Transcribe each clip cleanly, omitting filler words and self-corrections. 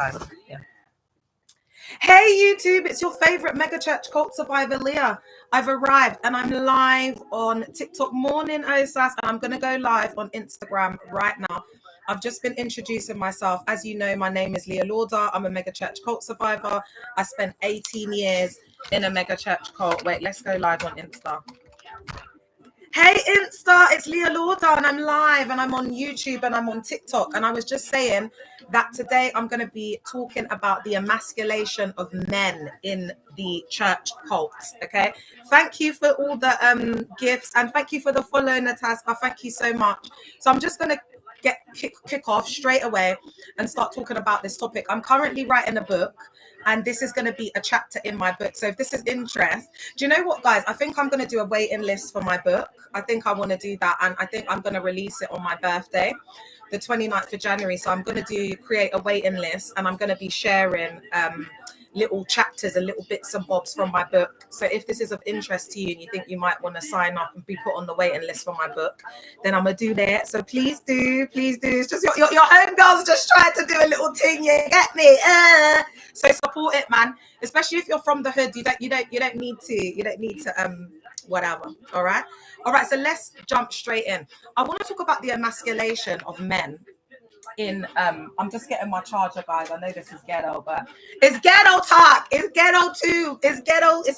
Yeah. Hey YouTube, it's your favorite mega church cult survivor, Leah. I've arrived and I'm live on TikTok morning OSAS, and I'm going to go live on Instagram right now. I've just been introducing myself. As you know, my name is Leah Lauder. I'm a mega church cult survivor. I spent 18 years in a mega church cult. Wait, let's go live on Insta. Hey Insta, it's Leah Lauder and I'm live and I'm on YouTube and I'm on TikTok. And I was just saying that today I'm going to be talking about the emasculation of men in the church cults. Okay, thank you for all the gifts and thank you for the follow, Natasha. Thank you so much. So I'm just going to kick off straight away and start talking about this topic. I'm currently writing a book, and this is going to be a chapter in my book. So if this is interest, do you know what, guys? I think I'm going to do a waiting list for my book. I think I want to do that, and I think I'm going to release it on my birthday, the 29th of January. So I'm going to create a waiting list, and I'm going to be sharing little chapters and little bits and bobs from my book. So if this is of interest to you and you think you might want to sign up and be put on the waiting list for my book, then I'm gonna do that. So please do. It's just your homegirls just trying to do a little thing. You get me? So support it, man. Especially if you're from the hood, you don't need to whatever. All right. So let's jump straight in. I want to talk about the emasculation of men. I'm just getting my charger, guys. I know this is ghetto, but it's ghetto talk. It's ghetto too. It's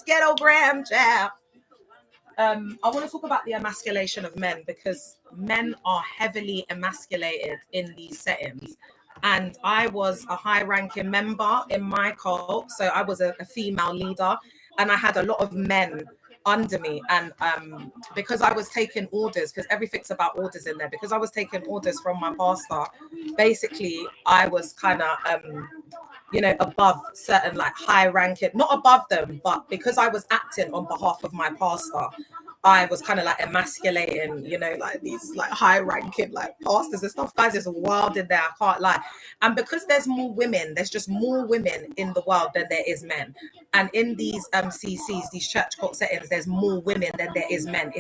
ghetto gram jam. I want to talk about the emasculation of men because men are heavily emasculated in these settings. And I was a high-ranking member in my cult, so I was a female leader, and I had a lot of men under me, and because I was taking orders, because everything's about orders in there, because I was taking orders from my pastor, basically I was kind of above certain like high ranking, not above them, but because I was acting on behalf of my pastor, I was kind of like emasculating, like these like high ranking like pastors and stuff. Guys, there's a world in there, I can't lie. And because there's just more women in the world than there is men. And in these CCs, these church cult settings, there's more women than there is men.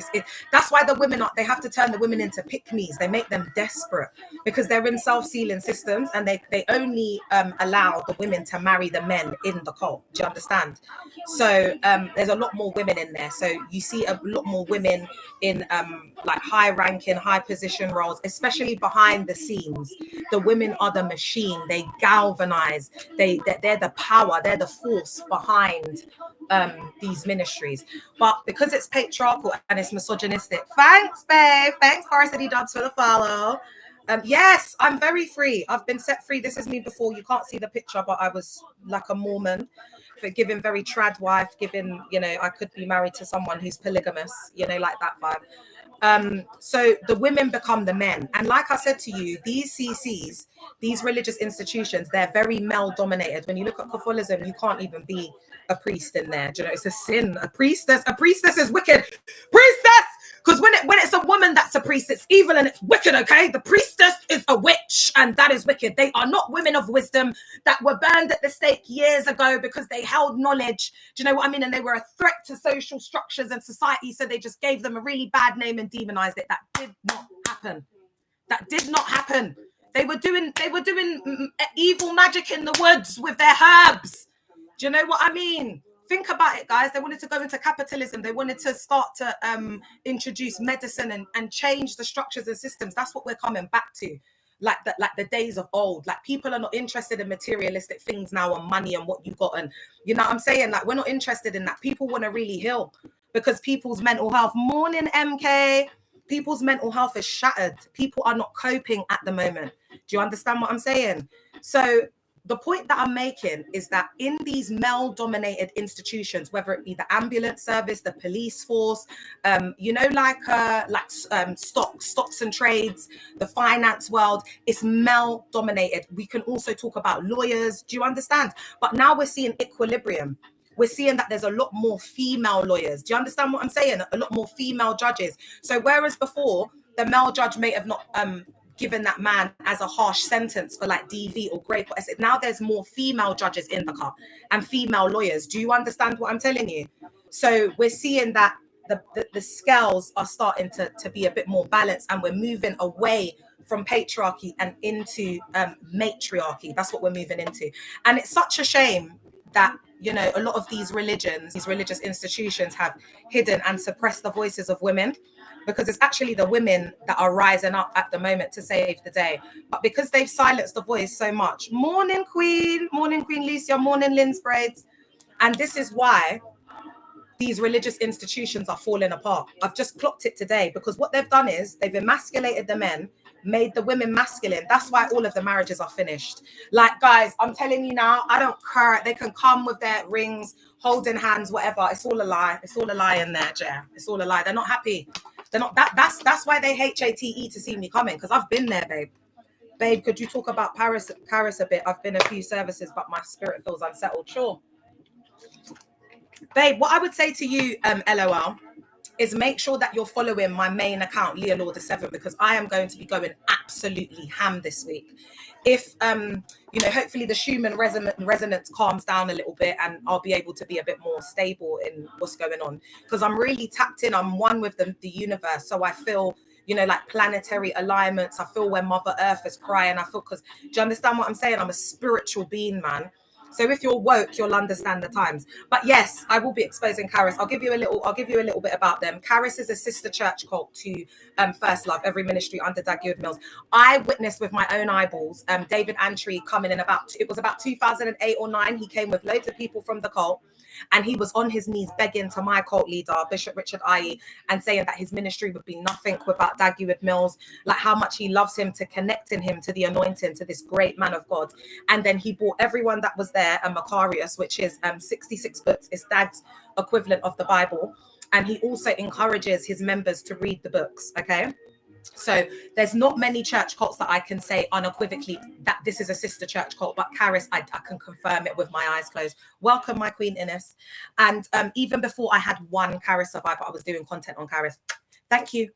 That's why the women they have to turn the women into pick-me's. They make them desperate because they're in self-sealing systems, and they only allow the women to marry the men in the cult. Do you understand? So there's a lot more women in there. So you see a lot more women in like high ranking, high position roles, especially behind the scenes. The women are the machine. They galvanize. They're the power. They're the force behind these ministries. But because it's patriarchal and it's misogynistic, thanks, babe. Thanks, Varsity Dubs, for the follow. Yes, I'm very free. I've been set free. This is me before. You can't see the picture, but I was like a Mormon, for giving very trad wife, I could be married to someone who's polygamous, like that vibe. So the women become the men. And like I said to you, these CCs, these religious institutions, they're very male dominated. When you look at Catholicism, you can't even be a priest in there. Do you know, it's a sin. A priestess is wicked. Priestess! Because when it's a woman that's a priest, it's evil and it's wicked, okay? The priestess is a witch, and that is wicked. They are not women of wisdom that were burned at the stake years ago because they held knowledge. Do you know what I mean? And they were a threat to social structures and society, so they just gave them a really bad name and demonized it. That did not happen. They were doing evil magic in the woods with their herbs. Do you know what I mean? Think about it, guys. They wanted to go into capitalism. They wanted to start to introduce medicine and change the structures and systems. That's what we're coming back to, like the days of old. Like, people are not interested in materialistic things now, and money and what you got, and you know what I'm saying. Like, we're not interested in that. People want to really heal because people's mental health. Morning, MK. People's mental health is shattered. People are not coping at the moment. Do you understand what I'm saying? So the point that I'm making is that in these male-dominated institutions, whether it be the ambulance service, the police force, stocks and trades, the finance world, it's male-dominated. We can also talk about lawyers. Do you understand? But now we're seeing equilibrium. We're seeing that there's a lot more female lawyers. Do you understand what I'm saying? A lot more female judges. So whereas before, the male judge may have not given that man as a harsh sentence for like DV or rape, now there's more female judges in the car and female lawyers. Do you understand what I'm telling you? So we're seeing that the scales are starting to be a bit more balanced, and we're moving away from patriarchy and into matriarchy. That's what we're moving into. And it's such a shame that, you know, a lot of these religions, these religious institutions have hidden and suppressed the voices of women, because it's actually the women that are rising up at the moment to save the day. But because they've silenced the voice so much, morning Queen Lucia, morning Lynn's braids. And this is why these religious institutions are falling apart. I've just clocked it today, because what they've done is they've emasculated the men, made the women masculine. That's why all of the marriages are finished. Like, guys, I'm telling you now, I don't care. They can come with their rings, holding hands, whatever. It's all a lie. It's all a lie in there, Jer. It's all a lie. They're not happy. They're not. That's why they hate HATE to see me coming, because I've been there, babe. Babe, could you talk about Paris a bit? I've been a few services, but my spirit feels unsettled. Sure. Babe, what I would say to you, LOL, is make sure that you're following my main account, Leonor the 7th, because I am going to be going absolutely ham this week. If, you know, hopefully the Schumann resonance calms down a little bit, and I'll be able to be a bit more stable in what's going on, because I'm really tapped in. I'm one with the universe. So I feel, you know, like planetary alignments. I feel when Mother Earth is crying. I feel, because, do you understand what I'm saying? I'm a spiritual being, man. So if you're woke, you'll understand the times. But yes, I will be exposing Caris. I'll give you a little bit about them. Caris is a sister church cult to First Love, every ministry under Dag Mills. I witnessed with my own eyeballs David Antry coming in it was about 2008 or 9. He came with loads of people from the cult, and he was on his knees begging to my cult leader, Bishop Richard Aye, and saying that his ministry would be nothing without Dag Mills, like how much he loves him, to connecting him to the anointing, to this great man of God. And then he brought everyone that was there a Macarius, which is 66 books. It's Dag's equivalent of the Bible. And he also encourages his members to read the books, okay? So there's not many church cults that I can say unequivocally that this is a sister church cult, but Caris, I can confirm it with my eyes closed. Welcome, my Queen Innes. And even before I had one Caris survivor, I was doing content on Caris. Thank you,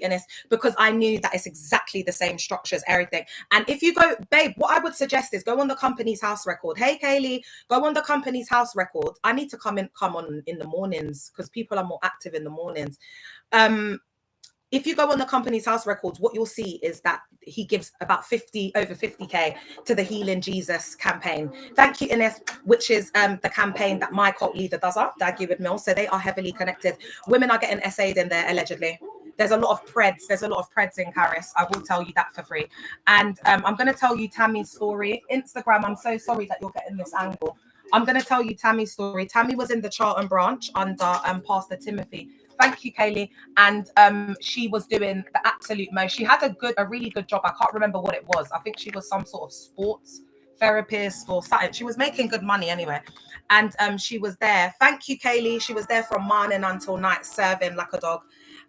Innes, because I knew that it's exactly the same structures, everything. And if you go, babe, what I would suggest is go on the company's house record. Hey, Kaylee, go on the company's house record. I need to come on in the mornings, because people are more active in the mornings. If you go on the company's house records, what you'll see is that he gives about over 50K to the Healing Jesus campaign. Thank you, Ines, which is the campaign that my cult leader does up, Dag Mills. So they are heavily connected. Women are getting essayed in there, allegedly. There's a lot of preds. There's a lot of preds in Caris. I will tell you that for free. And I'm going to tell you Tammy's story. Instagram, I'm so sorry that you're getting this angle. I'm going to tell you Tammy's story. Tammy was in the Charlton branch under Pastor Timothy. Thank you, Kaylee. And she was doing the absolute most. She had a really good job. I can't remember what it was. I think she was some sort of sports therapist or something. She was making good money anyway. And she was there. Thank you, Kaylee. She was there from morning until night, serving like a dog.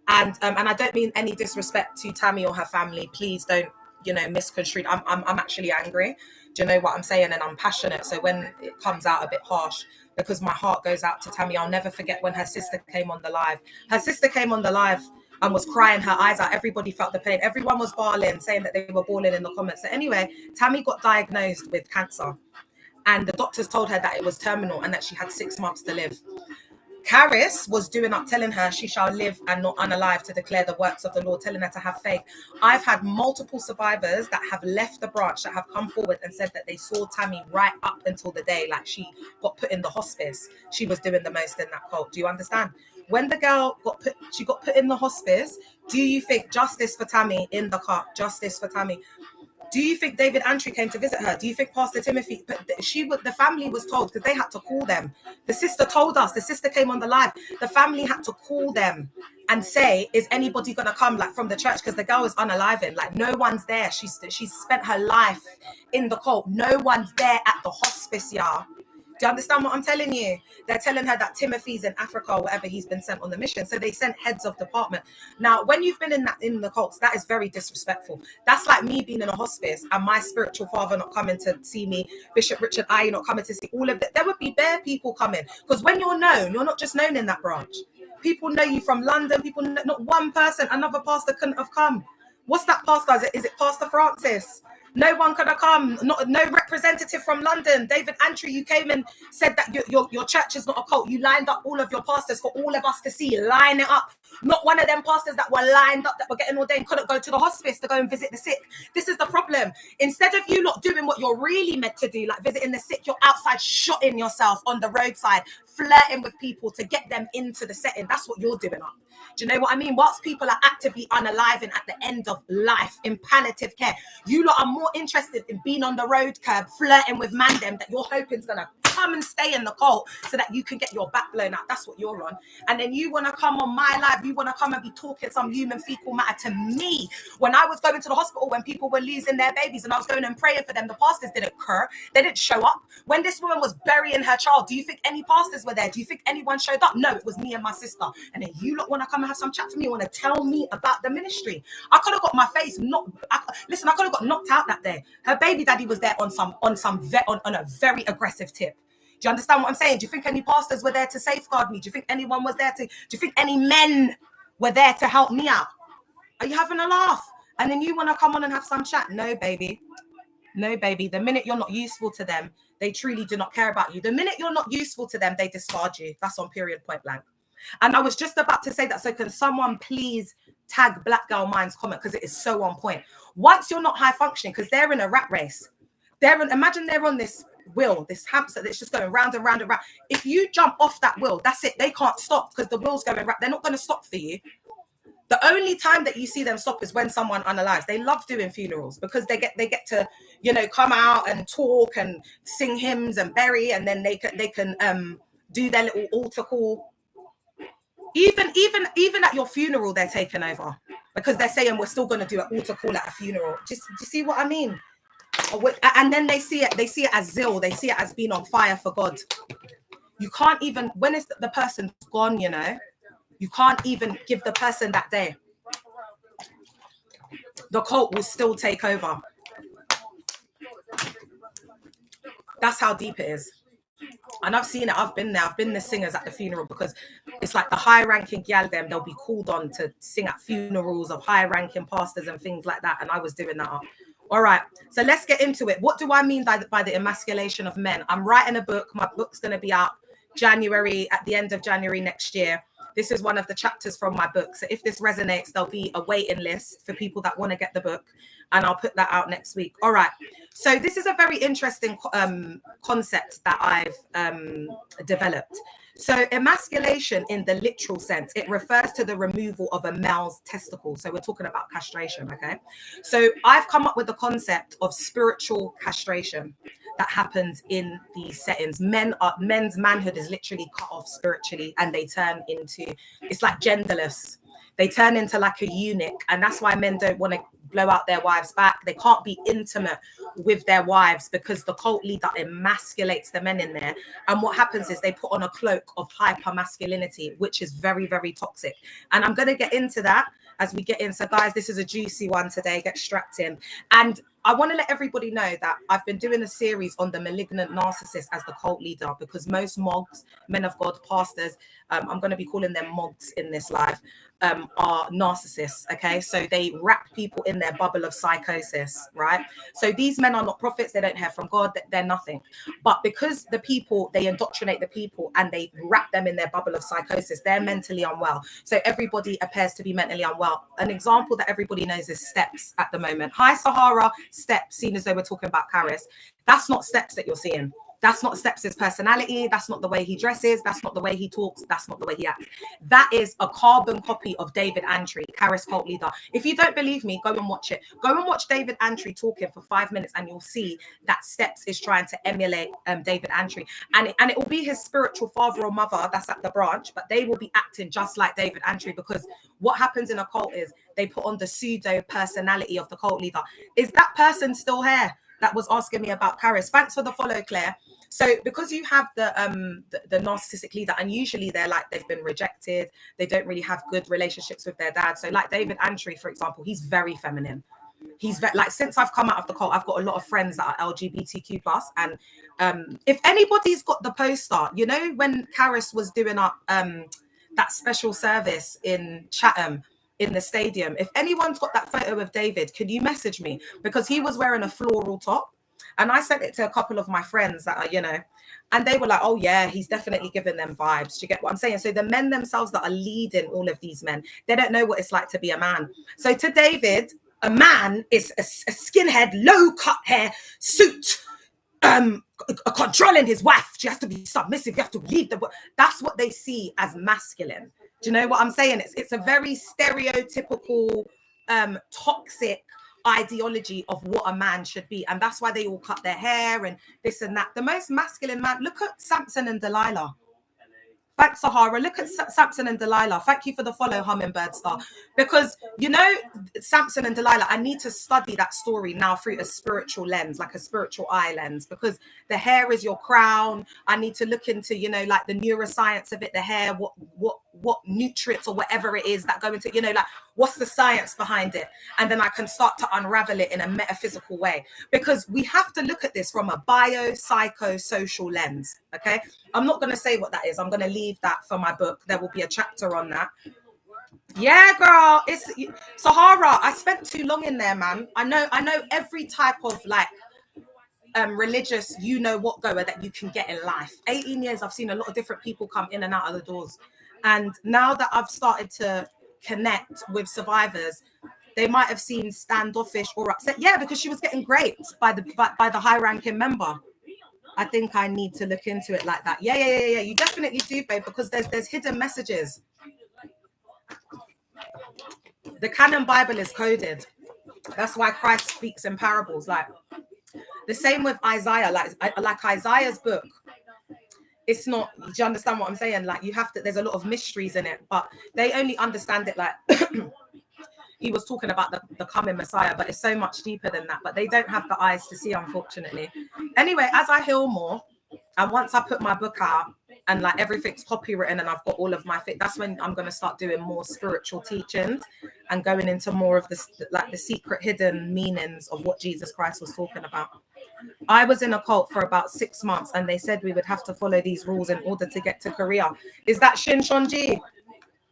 And I don't mean any disrespect to Tammy or her family. Please don't, you know, misconstrue. I'm actually angry. Do you know what I'm saying? And I'm passionate. So when it comes out a bit harsh, because my heart goes out to Tammy. I'll never forget when her sister came on the live. Her sister came on the live and was crying her eyes out. Everybody felt the pain. Everyone was bawling, saying that they were bawling in the comments. So anyway, Tammy got diagnosed with cancer, and the doctors told her that it was terminal and that she had 6 months to live. Caris was doing up, telling her she shall live and not unalive to declare the works of the Lord, telling her to have faith. I've had multiple survivors that have left the branch that have come forward and said that they saw Tammy right up until the day like she got put in the hospice. She was doing the most in that cult. Do you understand? When the girl got put in the hospice, do you think justice for Tammy in the cup? Justice for Tammy. Do you think David Antry came to visit her? Do you think Pastor Timothy? But the family was told, because they had to call them. The sister told us. The sister came on the live. The family had to call them and say, "Is anybody gonna come, like, from the church?" Because the girl was unaliving. Like, no one's there. She's spent her life in the cult. No one's there at the hospice, y'all. Do you understand what I'm telling you? They're telling her that Timothy's in Africa or whatever, he's been sent on the mission. So they sent heads of department. Now, when you've been in the cults, that is very disrespectful. That's like me being in a hospice and my spiritual father not coming to see me, Bishop Richard Aye not coming to see all of that. There would be bare people coming. Because when you're known, you're not just known in that branch. People know you from London. People know, not one person, another pastor couldn't have come. What's that pastor? Is it Pastor Francis? No one could have come. No representative from London. David Antry, you came and said that your church is not a cult. You lined up all of your pastors for all of us to see. Line it up. Not one of them pastors that were lined up that were getting ordained couldn't go to the hospice to go and visit the sick. This is the problem. Instead of you not doing what you're really meant to do, like visiting the sick, you're outside shotting yourself on the roadside, flirting with people to get them into the setting. That's what you're doing up. Do you know what I mean? Whilst people are actively unaliving at the end of life in palliative care, you lot are more interested in being on the road curb, flirting with man them that you're hoping is going to come and stay in the cult so that you can get your back blown out. That's what you're on. And then you want to come on my live, you want to come and be talking some human fecal matter to me. When I was going to the hospital, when people were losing their babies and I was going and praying for them, the pastors didn't occur. They didn't show up. When this woman was burying her child, do you think any pastors were there? Do you think anyone showed up? No, it was me and my sister. And then you lot want to come and have some chat for me, you want to tell me about the ministry. I could have got my face listen, I could have got knocked out that day. Her baby daddy was there on a very aggressive tip. Do you understand what I'm saying? Do you think any pastors were there to safeguard me? Do you think anyone was there do you think any men were there to help me out? Are you having a laugh? And then you want to come on and have some chat? No, baby. No, baby. The minute you're not useful to them, they truly do not care about you. The minute you're not useful to them, they discard you. That's on period, point blank. And I was just about to say that. So can someone please tag Black Girl Minds comment, because it is so on point. Once you're not high functioning, because they're in a rat race. Imagine they're on this wheel, this hamster that's just going round and round and round. If you jump off that wheel, that's it. They can't stop because the wheel's going round. They're not going to stop for you. The only time that you see them stop is when someone unalives. They love doing funerals because they get to, come out and talk and sing hymns and bury, and then they can do their little altar call. Even at your funeral, they're taking over because they're saying we're still going to do an altar call at a funeral. Do you see what I mean? And then they see it as zeal. They see it as being on fire for God. You can't even, when it's the person's gone, you can't even give the person that day. The cult will still take over. That's how deep it is. And I've seen it. I've been there. I've been the singers at the funeral, because it's like the high-ranking gal them, they'll be called on to sing at funerals of high-ranking pastors and things like that. And I was doing that up. All right. So let's get into it. What do I mean by the emasculation of men? I'm writing a book. My book's going to be out at the end of January next year. This is one of the chapters from my book. So if this resonates, there'll be a waiting list for people that want to get the book, and I'll put that out next week. All right. So this is a very interesting concept that I've developed. So emasculation, in the literal sense, it refers to the removal of a male's testicles. So we're talking about castration, okay? So I've come up with the concept of spiritual castration that happens in these settings. Men's manhood is literally cut off spiritually, and they turn into, it's like genderless. They turn into like a eunuch, and that's why men don't want to blow out their wives' back. They can't be intimate with their wives because the cult leader emasculates the men in there. And what happens is they put on a cloak of hyper masculinity, which is very, very toxic. And I'm going to get into that as we get in. So guys, this is a juicy one today. Get strapped in. And I want to let everybody know that I've been doing a series on the malignant narcissist as the cult leader, because most mogs, men of God, pastors, I'm going to be calling them mogs in this live, are narcissists, okay? So they wrap people in their bubble of psychosis, right? So these men are not prophets. They don't hear from God. They're nothing. But because they indoctrinate the people and they wrap them in their bubble of psychosis, they're mentally unwell. So everybody appears to be mentally unwell. An example that everybody knows is Steps at the moment. Hi, Sahara. Steps, seen as though we're talking about Karis. That's not Steps that you're seeing. That's not Steps' personality. That's not the way he dresses. That's not the way he talks. That's not the way he acts. That is a carbon copy of David Antry, Karis cult leader. If you don't believe me, go and watch it. Go and watch David Antry talking for 5 minutes, and you'll see that Steps is trying to emulate David Antry. And it will be his spiritual father or mother that's at the branch, but they will be acting just like David Antry, because what happens in a cult is they put on the pseudo personality of the cult leader. Is that person still here that was asking me about Karis? Thanks for the follow, Claire. So because you have the narcissistic leader, and usually they've been rejected, they don't really have good relationships with their dad. So like David Antry, for example, he's very feminine. He's since I've come out of the cult, I've got a lot of friends that are LGBTQ+. And if anybody's got the poster, when Karis was doing up that special service in Chatham, in the stadium. If anyone's got that photo of David, could you message me? Because he was wearing a floral top. And I sent it to a couple of my friends that are, and they were like, oh yeah, he's definitely giving them vibes. Do you get what I'm saying? So the men themselves that are leading all of these men, they don't know what it's like to be a man. So to David, a man is a skinhead, low cut hair, suit, controlling his wife. She has to be submissive. You have to leave the. That's what they see as masculine. Do you know what I'm saying? It's a very stereotypical, toxic ideology of what a man should be, and that's why they all cut their hair and this and that. The most masculine man. Look at Samson and Delilah. Thanks, Sahara. Look at Samson and Delilah. Thank you for the follow, Hummingbird Star. Because, Samson and Delilah, I need to study that story now through a spiritual lens, like a spiritual eye lens, because the hair is your crown. I need to look into, like the neuroscience of it, the hair, what nutrients or whatever it is that go into, like what's the science behind it? And then I can start to unravel it in a metaphysical way, because we have to look at this from a bio-psycho-social lens. Okay. I'm not going to say what that is. I'm going to leave that for my book. There will be a chapter on that. Yeah, girl. It's Sahara. I spent too long in there, man. I know every type of like religious, what goer that you can get in life. 18 years, I've seen a lot of different people come in and out of the doors. And now that I've started to connect with survivors, they might have seemed standoffish or upset. Yeah, because she was getting raped by the high-ranking member. I think I need to look into it like that. Yeah. You definitely do, babe, because there's hidden messages. The canon Bible is coded. That's why Christ speaks in parables. Like the same with Isaiah. Like Isaiah's book. It's not. Do you understand what I'm saying? Like you have to. There's a lot of mysteries in it, but they only understand it like. He was talking about the coming Messiah, but it's so much deeper than that. But they don't have the eyes to see, unfortunately. Anyway, as I heal more, and once I put my book out and like everything's copywritten and I've got all of my that's when I'm going to start doing more spiritual teachings and going into more of the secret hidden meanings of what Jesus Christ was talking about. I was in a cult for about 6 months and they said we would have to follow these rules in order to get to Korea. Is that Shin Shonji?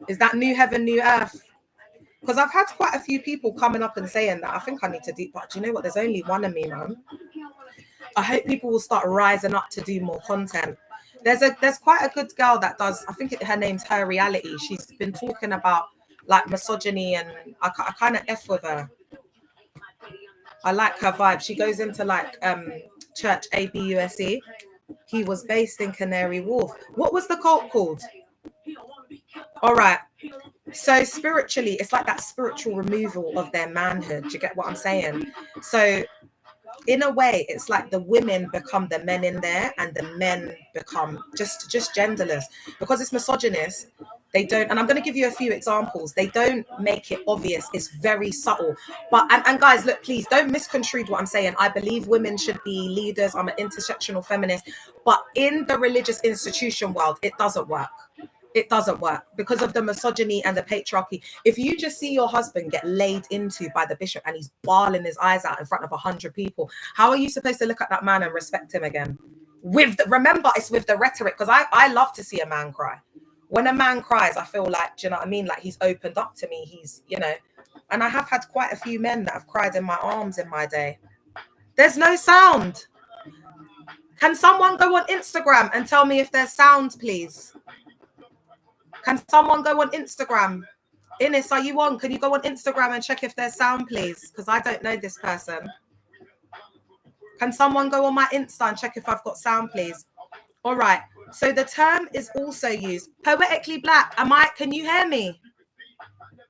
Is that New Heaven, New Earth? Because I've had quite a few people coming up and saying that. I think I need to do, but do you know what? There's only one of me, man. I hope people will start rising up to do more content. There's quite a good girl that does, I think her name's Her Reality. She's been talking about like misogyny and I kind of F with her. I like her vibe. She goes into like church ABUSE. He was based in Canary Wharf. What was the cult called? All right. So spiritually, it's like that spiritual removal of their manhood. Do you get what I'm saying? So in a way, it's like the women become the men in there and the men become just genderless because it's misogynist. They don't, and I'm going to give you a few examples. They don't make it obvious. It's very subtle. But, and guys, look, please don't misconstrue what I'm saying. I believe women should be leaders. I'm an intersectional feminist. But in the religious institution world, it doesn't work. It doesn't work because of the misogyny and the patriarchy. If you just see your husband get laid into by the bishop and he's bawling his eyes out in front of 100 people, how are you supposed to look at that man and respect him again? Remember, it's with the rhetoric, because I love to see a man cry. When a man cries, I feel like, do you know what I mean? Like he's opened up to me. He's, and I have had quite a few men that have cried in my arms in my day. There's no sound. Can someone go on Instagram and tell me if there's sound, please? Can someone go on Instagram? Ines, are you on? Can you go on Instagram and check if there's sound, please? Because I don't know this person. Can someone go on my Insta and check if I've got sound, please? All right. So the term is also used. Poetically black. Can you hear me?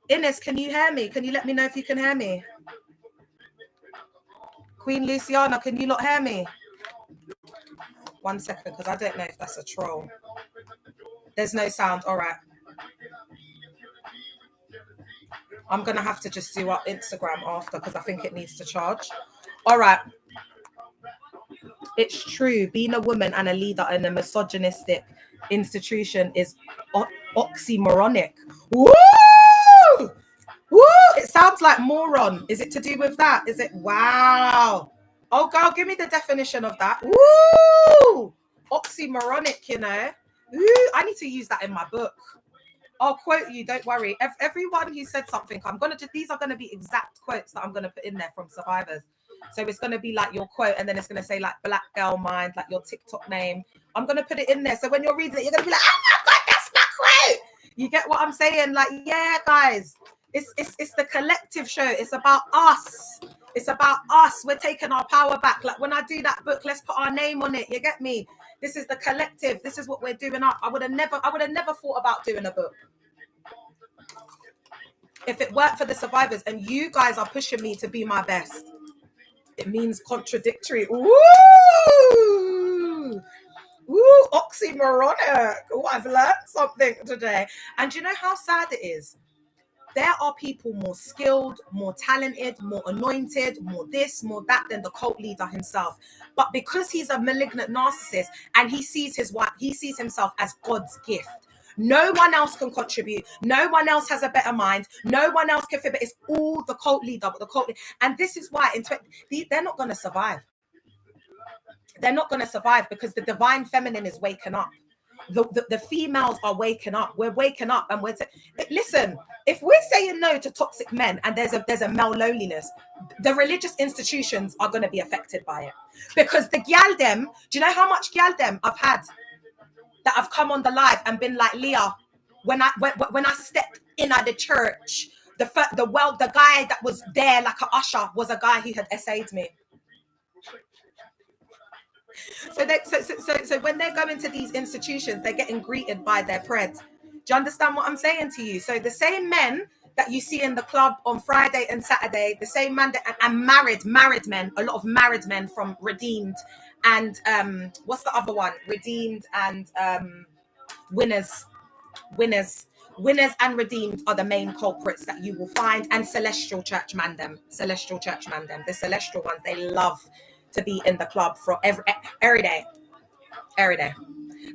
Ines, can you hear me? Can you let me know if you can hear me? Queen Luciana, can you not hear me? 1 second, because I don't know if that's a troll. There's no sound. All right. I'm going to have to just do up Instagram after because I think it needs to charge. All right. It's true. Being a woman and a leader in a misogynistic institution is oxymoronic. Woo! Woo! It sounds like moron. Is it to do with that? Is it? Wow. Oh, girl, give me the definition of that. Woo! Oxymoronic, Ooh, I need to use that in my book. I'll quote you, don't worry. Everyone who said something, these are gonna be exact quotes that I'm gonna put in there from survivors. So it's gonna be like your quote, and then it's gonna say like Black Girl Mind, like your TikTok name. I'm gonna put it in there. So when you're reading it, you're gonna be like, oh my god, that's my quote. You get what I'm saying? Like, yeah, guys, it's the collective show. It's about us. It's about us. We're taking our power back. Like when I do that book, let's put our name on it. You get me? This is the collective. This is what we're doing up. I would have never thought about doing a book if it weren't for the survivors, and you guys are pushing me to be my best. It means contradictory. Ooh, oxymoronic. Oh, I've learned something today. And you know how sad it is? There are people more skilled, more talented, more anointed, more this, more that than the cult leader himself. But because he's a malignant narcissist and he sees himself as God's gift, no one else can contribute. No one else has a better mind. No one else can fit. But it's all the cult leader. And this is why they're not going to survive. They're not going to survive because the divine feminine is waking up. The females are waking up. We're waking up, and listen. If we're saying no to toxic men, and there's a male loneliness, the religious institutions are going to be affected by it. Because the gyaldem, do you know how much gyaldem I've had that have come on the live and been like, Leah, when I stepped in at the church, the guy that was there like a usher was a guy who had essayed me. So when they're going to these institutions, they're getting greeted by their pred. Do you understand what I'm saying to you? So the same men that you see in the club on Friday and Saturday, the same man and married men, a lot of married men from Redeemed and what's the other one? Redeemed and Winners and Redeemed are the main culprits that you will find, and Celestial Church Mandem. The celestial ones, they love to be in the club for every day.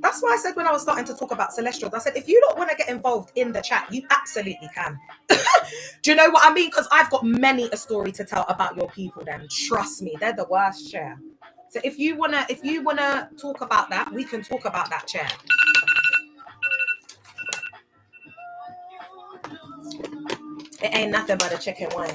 That's why I said when I was starting to talk about celestials, I said, if you don't want to get involved in the chat, you absolutely can. Do you know what I mean? Because I've got many a story to tell about your people then. Trust me, they're the worst chair. So if you wanna talk about that, we can talk about that chair. It ain't nothing but a chicken wing.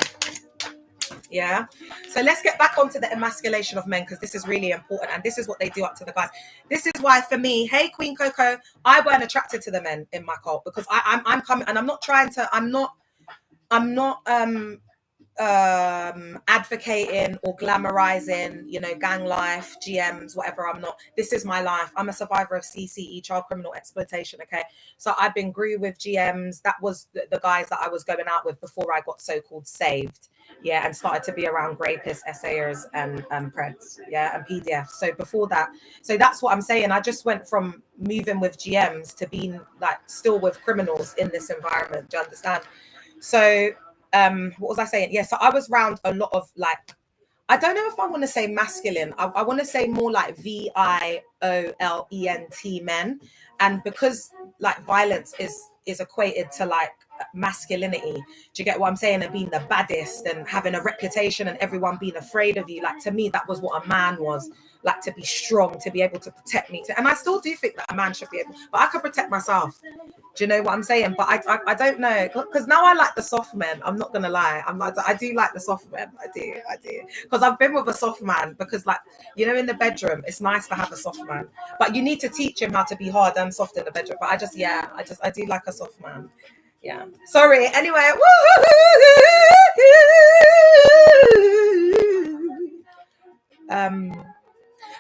Yeah. So let's get back onto the emasculation of men, because this is really important, and this is what they do up to the guys. This is why, for me, hey Queen Coco, I weren't attracted to the men in my cult because I'm coming, and I'm not advocating or glamorizing, gang life, GMs, whatever. I'm not. This is my life. I'm a survivor of CCE, child criminal exploitation. Okay, so I've been with GMs. That was the guys that I was going out with before I got so-called saved. Yeah, and started to be around rapists, essayers, and preds. Yeah, and PDFs. So before that, so that's what I'm saying. I just went from moving with GMs to being like still with criminals in this environment. Do you understand? So what was I saying? Yeah, so I was around a lot of like, I don't know if I want to say masculine. I want to say more like VIOLENT men. And because like violence is equated to like masculinity, do you get what I'm saying? And being the baddest and having a reputation and everyone being afraid of you. Like, to me, that was what a man was. Like, to be strong, to be able to protect me. And I still do think that a man should be able, but I could protect myself. Do you know what I'm saying? But I don't know, because now I like the soft men. I'm not gonna lie. I do like the soft men. I do. Because I've been with a soft man, because like, in the bedroom, it's nice to have a soft man. But you need to teach him how to be hard and soft in the bedroom. But I do like a soft man. Yeah. Sorry. Anyway.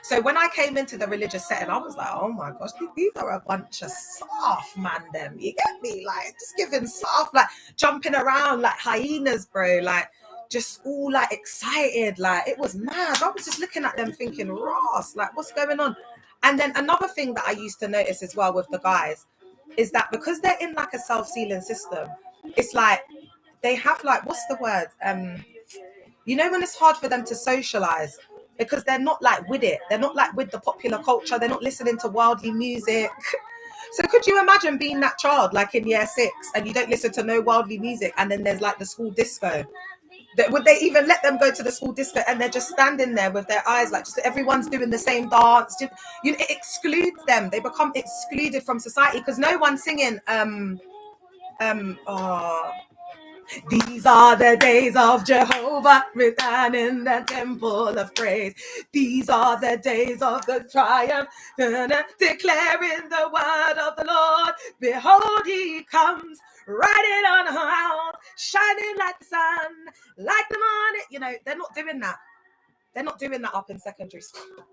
So when I came into the religious setting, I was like, oh my gosh, these are a bunch of soft man them. You get me? Like, just giving soft, like jumping around like hyenas, bro. Like, just all like excited. Like, it was mad. I was just looking at them thinking, Ross, like, what's going on? And then another thing that I used to notice as well with the guys is that because they're in like a self-sealing system, it's like they have like, what's the word? When it's hard for them to socialize, because they're not like with it. They're not like with the popular culture. They're not listening to worldly music. So could you imagine being that child like in year 6 and you don't listen to no worldly music, and then there's like the school disco? Would they even let them go to the school disco and they're just standing there with their eyes like just everyone's doing the same dance? It excludes them. They become excluded from society because no one's singing These are the days of Jehovah, written in the temple of praise. These are the days of the triumph, declaring the word of the Lord. Behold, he comes, riding on a cloud, shining like the sun, like the morning. You know, they're not doing that. They're not doing that up in secondary school.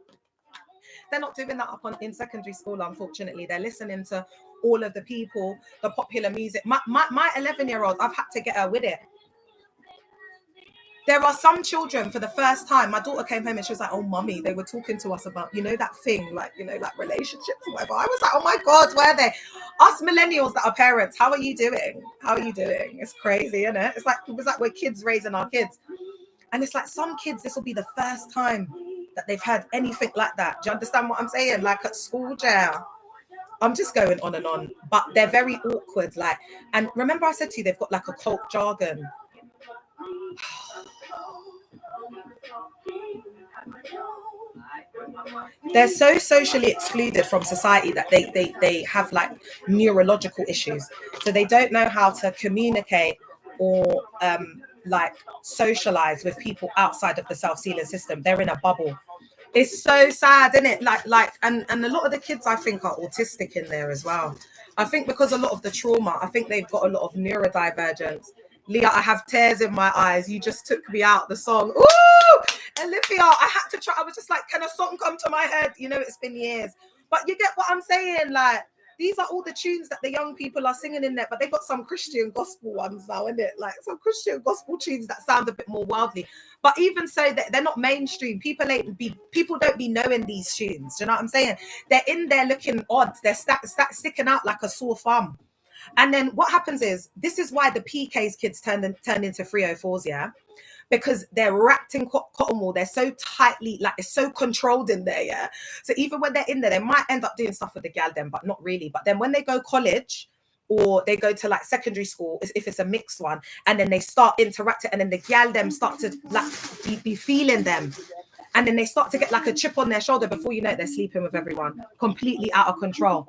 They're not doing that in secondary school, unfortunately. They're listening to all of the people, the popular music. My 11-year-old, I've had to get her with it. There are some children, for the first time, my daughter came home and she was like, oh, mummy, they were talking to us about, that thing, like, like relationships or whatever. I was like, oh my God, where are they? Us millennials that are parents, how are you doing? How are you doing? It's crazy, isn't it? It was like we're kids raising our kids. And it's like some kids, this will be the first time that they've had anything like that. Do you understand what I'm saying? Like at school jail. I'm just going on and on, but they're very awkward. Like, and remember I said to you, they've got like a cult jargon. They're so socially excluded from society that they have like neurological issues. So they don't know how to communicate or like socialize with people outside of the self-sealing system. They're in a bubble. It's so sad, isn't it? Like, and a lot of the kids I think are autistic in there as well. I think because a lot of the trauma, I think they've got a lot of neurodivergence. Leah, I have tears in my eyes. You just took me out the song. Ooh, Olivia, I had to try. I was just like, can a song come to my head? It's been years. But you get what I'm saying? Like, these are all the tunes that the young people are singing in there, but they've got some Christian gospel ones now, isn't it? Like some Christian gospel tunes that sound a bit more worldly. But even so, they're not mainstream. People don't be knowing these tunes. Do you know what I'm saying? They're in there looking odd. They're sticking out like a sore thumb. And then what happens is, this is why the PK's kids turn into 304s, yeah? Because they're wrapped in cotton wool. They're so tightly, like it's so controlled in there, yeah? So even when they're in there, they might end up doing stuff with the gal then, but not really. But then when they go college, or they go to like secondary school, if it's a mixed one, and then they start interacting, and then the gal them start to like be feeling them. And then they start to get like a chip on their shoulder. Before you know it, they're sleeping with everyone, completely out of control.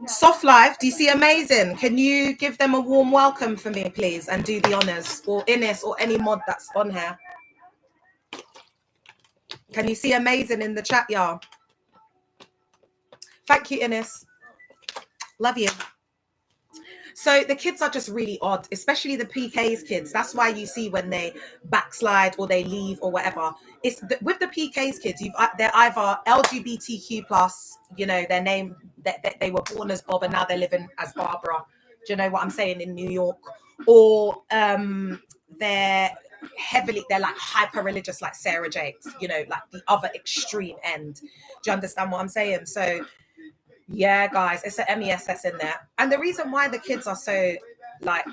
Soft Life, DC Amazing, can you give them a warm welcome for me, please, and do the honors? Or Ines, or any mod that's on here. Can you see Amazing in the chat, y'all? Thank you, Ines. Love you. So the kids are just really odd, especially the PK's kids. That's why you see when they backslide or they leave or whatever. It's with the PK's kids, they're either LGBTQ plus, their name, that they were born as Bob and now they're living as Barbara. Do you know what I'm saying? In New York, or they're like hyper religious, like Sarah Jakes. Like the other extreme end. Do you understand what I'm saying? So. Yeah, guys, it's an MESS in there. And the reason why the kids are so, like,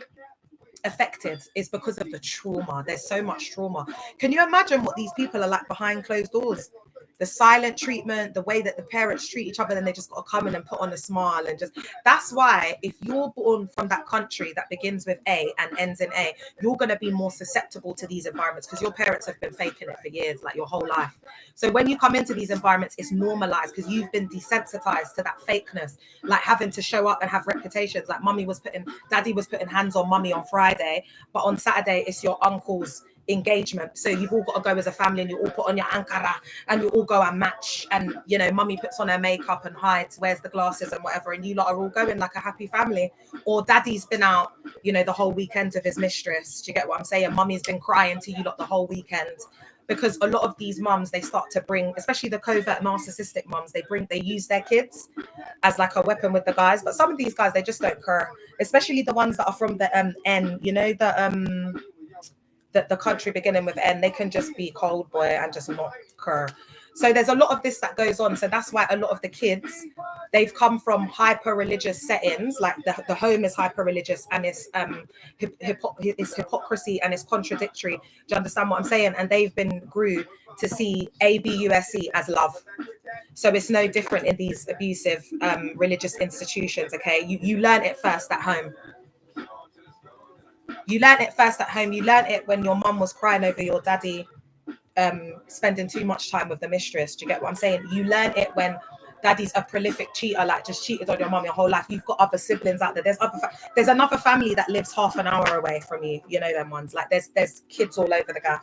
affected is because of the trauma. There's so much trauma. Can you imagine what these people are like behind closed doors? The silent treatment, the way that the parents treat each other, then they just got to come in and put on a smile and just. That's why if you're born from that country that begins with A and ends in A, you're going to be more susceptible to these environments because your parents have been faking it for years, like your whole life. So when you come into these environments, it's normalized because you've been desensitized to that fakeness, like having to show up and have reputations. Like daddy was putting hands on mummy on Friday, but on Saturday it's your uncle's engagement, so you've all got to go as a family and you all put on your ankara and you all go and match, and mummy puts on her makeup and hides, wears the glasses and whatever, and you lot are all going like a happy family. Or daddy's been out the whole weekend with his mistress. Do you get what I'm saying? Mummy's been crying to you lot the whole weekend, because a lot of these mums, they start to bring, especially the covert narcissistic mums, they use their kids as like a weapon with the guys. But some of these guys, they just don't care, especially the ones that are from the N, the country beginning with N. They can just be cold boy and just not care. So there's a lot of this that goes on. So that's why a lot of the kids, they've come from hyper religious settings. Like the home is hyper religious, and it's hypocrisy and it's contradictory. Do you understand what I'm saying? And they've been grew to see ABUSC as love. So it's no different in these abusive religious institutions. Okay, you learn it first at home. You learned it first at home. You learned it when your mum was crying over your daddy spending too much time with the mistress. Do you get what I'm saying? You learned it when daddy's a prolific cheater, like just cheated on your mom your whole life. You've got other siblings out there. There's another family that lives half an hour away from you. You know them ones. Like there's kids all over the gaff.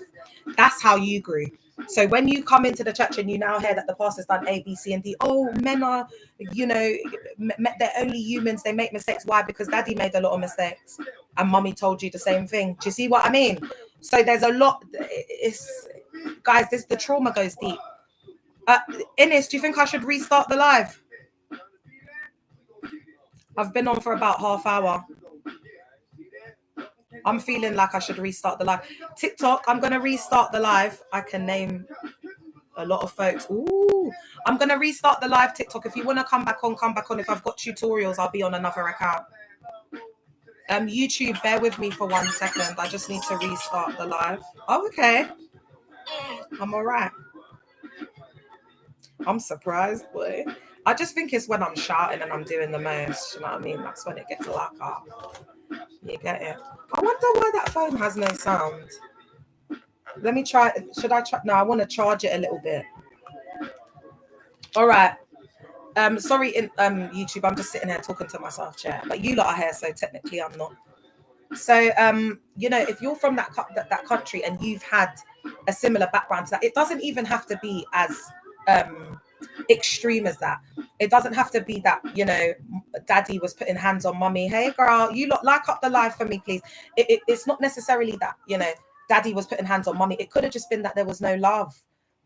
That's how you grew. So when you come into the church and you now hear that the pastor's done A, B, C, and D, oh, men are, they're only humans. They make mistakes. Why? Because daddy made a lot of mistakes, and mummy told you the same thing. Do you see what I mean? So there's a lot. It's guys. The trauma goes deep. Ines, do you think I should restart the live? I've been on for about half hour. I'm feeling like I should restart the live. TikTok, I'm going to restart the live. I can name a lot of folks. Ooh, I'm going to restart the live TikTok. If you want to come back on, come back on. If I've got tutorials, I'll be on another account. YouTube, bear with me for 1 second. I just need to restart the live. Oh, okay. I'm all right. I'm surprised, boy. I just think it's when I'm shouting and I'm doing the most. You know what I mean? That's when it gets locked up. You get it? I wonder why that phone has no sound. Let me try. Should I try? No, I want to charge it a little bit. All right. Sorry, YouTube. I'm just sitting here talking to myself, chair. But you lot are here, so technically I'm not. So, if you're from that country and you've had a similar background to that, it doesn't even have to be as extreme as that. It doesn't have to be that, daddy was putting hands on mummy. Hey, girl, you lot like up the live for me, please. It's not necessarily that, daddy was putting hands on mummy. It could have just been that there was no love.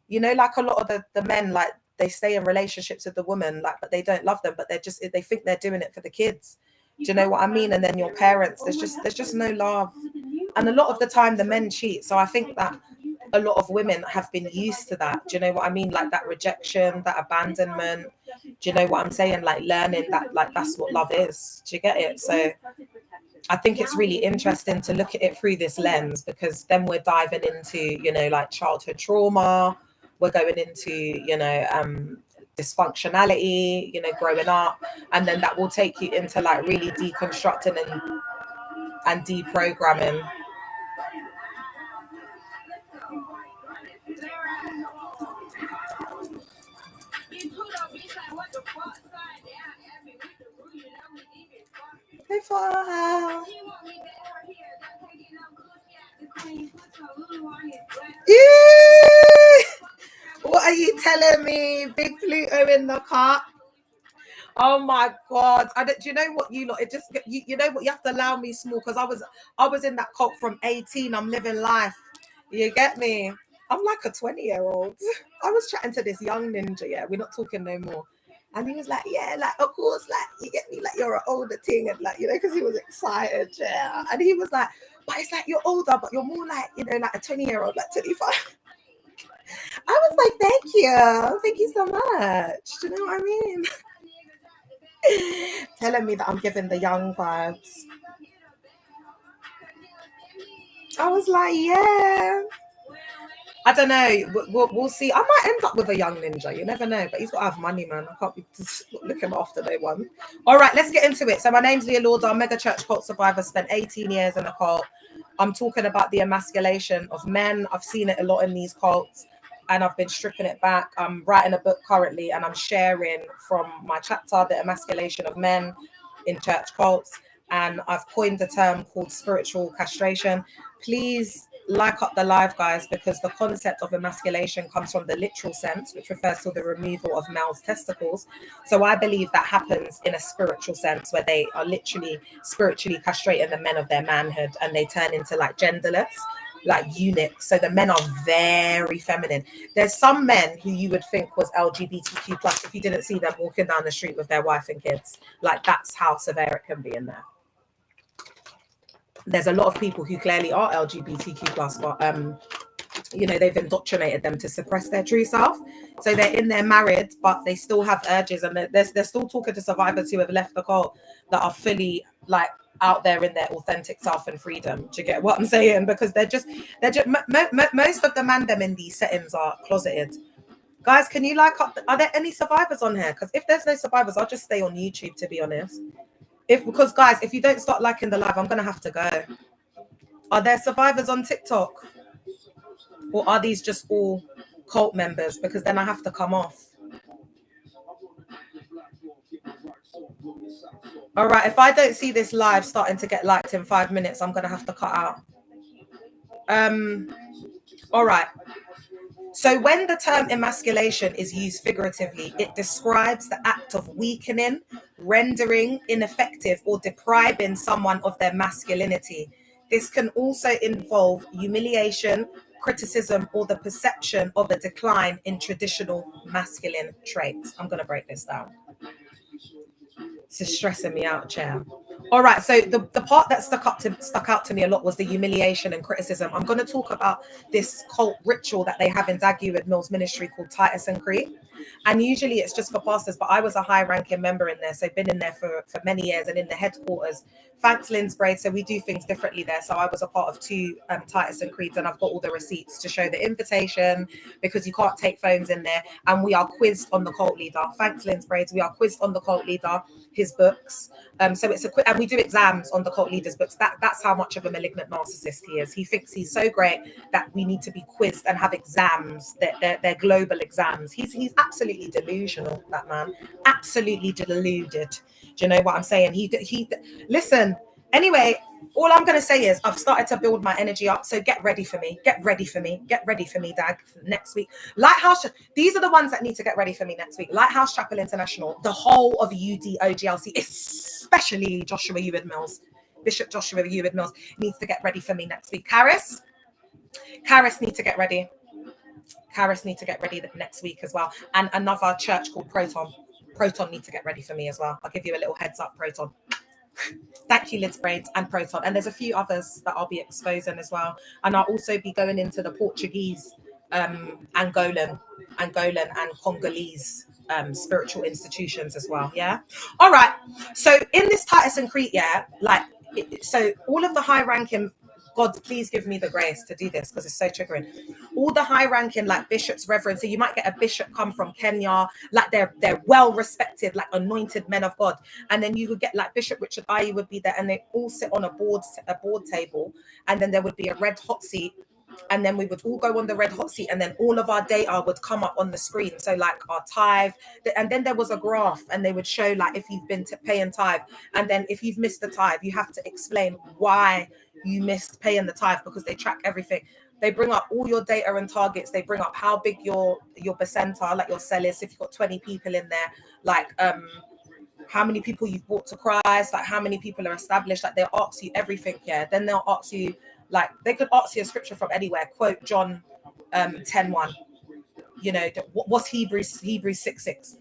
Like a lot of the men, like they stay in relationships with the woman, like, but they don't love them, but they think they're doing it for the kids. Do you know what I mean? And then your parents, there's just no love. And a lot of the time the men cheat. So I think that a lot of women have been used to that. Do you know what I mean? Like that rejection, that abandonment. Do you know what I'm saying? Like learning that, like, that's what love is. Do you get it? So I think it's really interesting to look at it through this lens, because then we're diving into, like childhood trauma. We're going into, dysfunctionality, growing up. And then that will take you into like really deconstructing and deprogramming. What are you telling me? Big Pluto in the car. Oh my God! Do you know what you lot? It just you know what, you have to allow me small, because I was in that cult from 18. I'm living life. You get me? I'm like a 20-year-old. I was chatting to this young ninja. Yeah, we're not talking no more. And he was like, yeah, like, of course, like, you get me, like, you're an older thing, and like, because he was excited, yeah. And he was like, but it's like you're older, but you're more like, like a 20-year-old, like 25. I was like, thank you so much. Do you know what I mean? Telling me that I'm giving the young vibes. I was like, yeah. I don't know. We'll see. I might end up with a young ninja. You never know. But he's got to have money, man. I can't be just looking after no one. All right, let's get into it. So my name's Leah Lauder, mega church cult survivor. Spent 18 years in a cult. I'm talking about the emasculation of men. I've seen it a lot in these cults, and I've been stripping it back. I'm writing a book currently, and I'm sharing from my chapter, The Emasculation of Men in Church Cults. And I've coined a term called spiritual castration. Please like up the live, guys, because the concept of emasculation comes from the literal sense, which refers to the removal of males' testicles. So I believe that happens in a spiritual sense, where they are literally spiritually castrating the men of their manhood, and they turn into like genderless, like eunuchs. So the men are very feminine. There's some men who you would think was LGBTQ plus if you didn't see them walking down the street with their wife and kids. Like, that's how severe it can be in there. There's a lot of people who clearly are LGBTQ plus, but they've indoctrinated them to suppress their true self. So they're in there married, but they still have urges, and they're still talking to survivors who have left the cult that are fully like out there in their authentic self and freedom. Do you get what I'm saying? Because they're just most of the mandem in these settings are closeted. Guys, can you like up? Are there any survivors on here? Because if there's no survivors, I'll just stay on YouTube, to be honest. Because guys, if you don't start liking the live, I'm gonna have to go. Are there survivors on TikTok? Or are these just all cult members? Because then I have to come off. All right, if I don't see this live starting to get liked in 5 minutes, I'm going to have to cut out. All right. So when the term emasculation is used figuratively, it describes the act of weakening, rendering ineffective, or depriving someone of their masculinity. This can also involve humiliation, criticism, or the perception of a decline in traditional masculine traits. I'm going to break this down. This is stressing me out, chair. All right, so the part that stuck out to me a lot was the humiliation and criticism. I'm going to talk about this cult ritual that they have in Daguerre Mills ministry called Titus and Crete. And usually it's just for pastors, but I was a high-ranking member in there, so I've been in there for many years, and in the headquarters. Thanks, Lynn's Braid. So we do things differently there. So I was a part of 2 Titus and Creeds, and I've got all the receipts to show the invitation, because you can't take phones in there. And we are quizzed on the cult leader. Thanks, Lynn's Braids. We are quizzed on the cult leader, his books. So it's and we do exams on the cult leader's books. That's how much of a malignant narcissist he is. He thinks he's so great that we need to be quizzed and have exams. They're global exams. He's absolutely delusional, that man. Absolutely deluded. Do you know what I'm saying? He listen. Anyway, all I'm going to say is I've started to build my energy up. So get ready for me. Get ready for me. Get ready for me, Dag, next week. Lighthouse. These are the ones that need to get ready for me next week. Lighthouse Chapel International, the whole of UDOGLC, especially Joshua Eward Mills. Bishop Joshua Eward Mills needs to get ready for me next week. Caris needs to get ready. Caris need to get ready next week as well. And another church called Proton need to get ready for me as well. I'll give you a little heads up, Proton. Thank you, Lids Braids and Proton. And there's a few others that I'll be exposing as well. And I'll also be going into the Portuguese, Angolan and Congolese spiritual institutions as well. Yeah. All right. So in this Titus and Crete, yeah, so all of the high ranking, God, please give me the grace to do this because it's so triggering. All the high ranking, like bishops, reverends. So you might get a bishop come from Kenya, like they're well respected, like anointed men of God. And then you would get like Bishop Richard Aye would be there, and they all sit on a board table, and then there would be a red hot seat. And then we would all go on the red hot seat, and then all of our data would come up on the screen. So like our tithe, and then there was a graph, and they would show like if you've been paying tithe, and then if you've missed the tithe, you have to explain why you missed paying the tithe, because they track everything. They bring up all your data and targets. They bring up how big your percent are, like your cell is. If you've got 20 people in there, like how many people you've brought to Christ, like how many people are established. Like they'll ask you everything. Yeah. Then they'll ask you, like they could ask you a scripture from anywhere. Quote John 10:1. You know, what's Hebrews 6:6.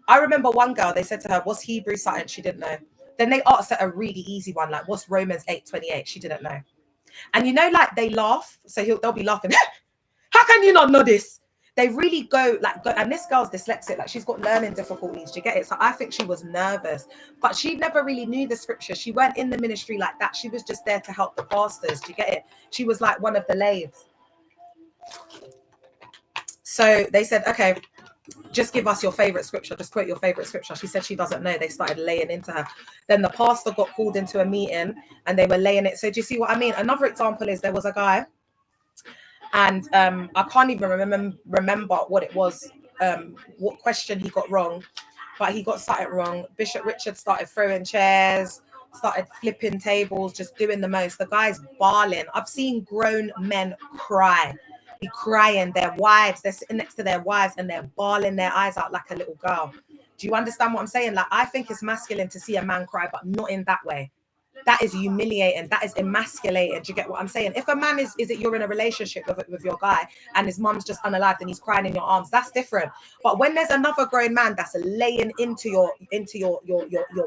I remember one girl, they said to her, what's Hebrews something? She didn't know. Then they asked her a really easy one, like what's Romans 8:28? She didn't know. And you know, like they laugh, so they'll be laughing. How can you not know this? They really go, and this girl's dyslexic, like she's got learning difficulties. Do you get it? So I think she was nervous, but she never really knew the scripture. She weren't in the ministry like that. She was just there to help the pastors. Do you get it? She was like one of the laves. So they said, okay, just give us your favorite scripture. Just quote your favorite scripture. She said she doesn't know. They started laying into her. Then the pastor got called into a meeting and they were laying it. So do you see what I mean? Another example is there was a guy, and I can't even remember what it was, what question he got wrong, but he got something wrong. Bishop Richard started throwing chairs, started flipping tables, just doing the most. The guy's bawling. I've seen grown men cry. Be crying, their wives, they're sitting next to their wives and they're bawling their eyes out like a little girl. Do you understand what I'm saying? Like, I think it's masculine to see a man cry, but not in that way. That is humiliating. That is emasculating. Do you get what I'm saying? If a man is it you're in a relationship with your guy and his mum's just unalived and he's crying in your arms, that's different. But when there's another grown man that's laying into your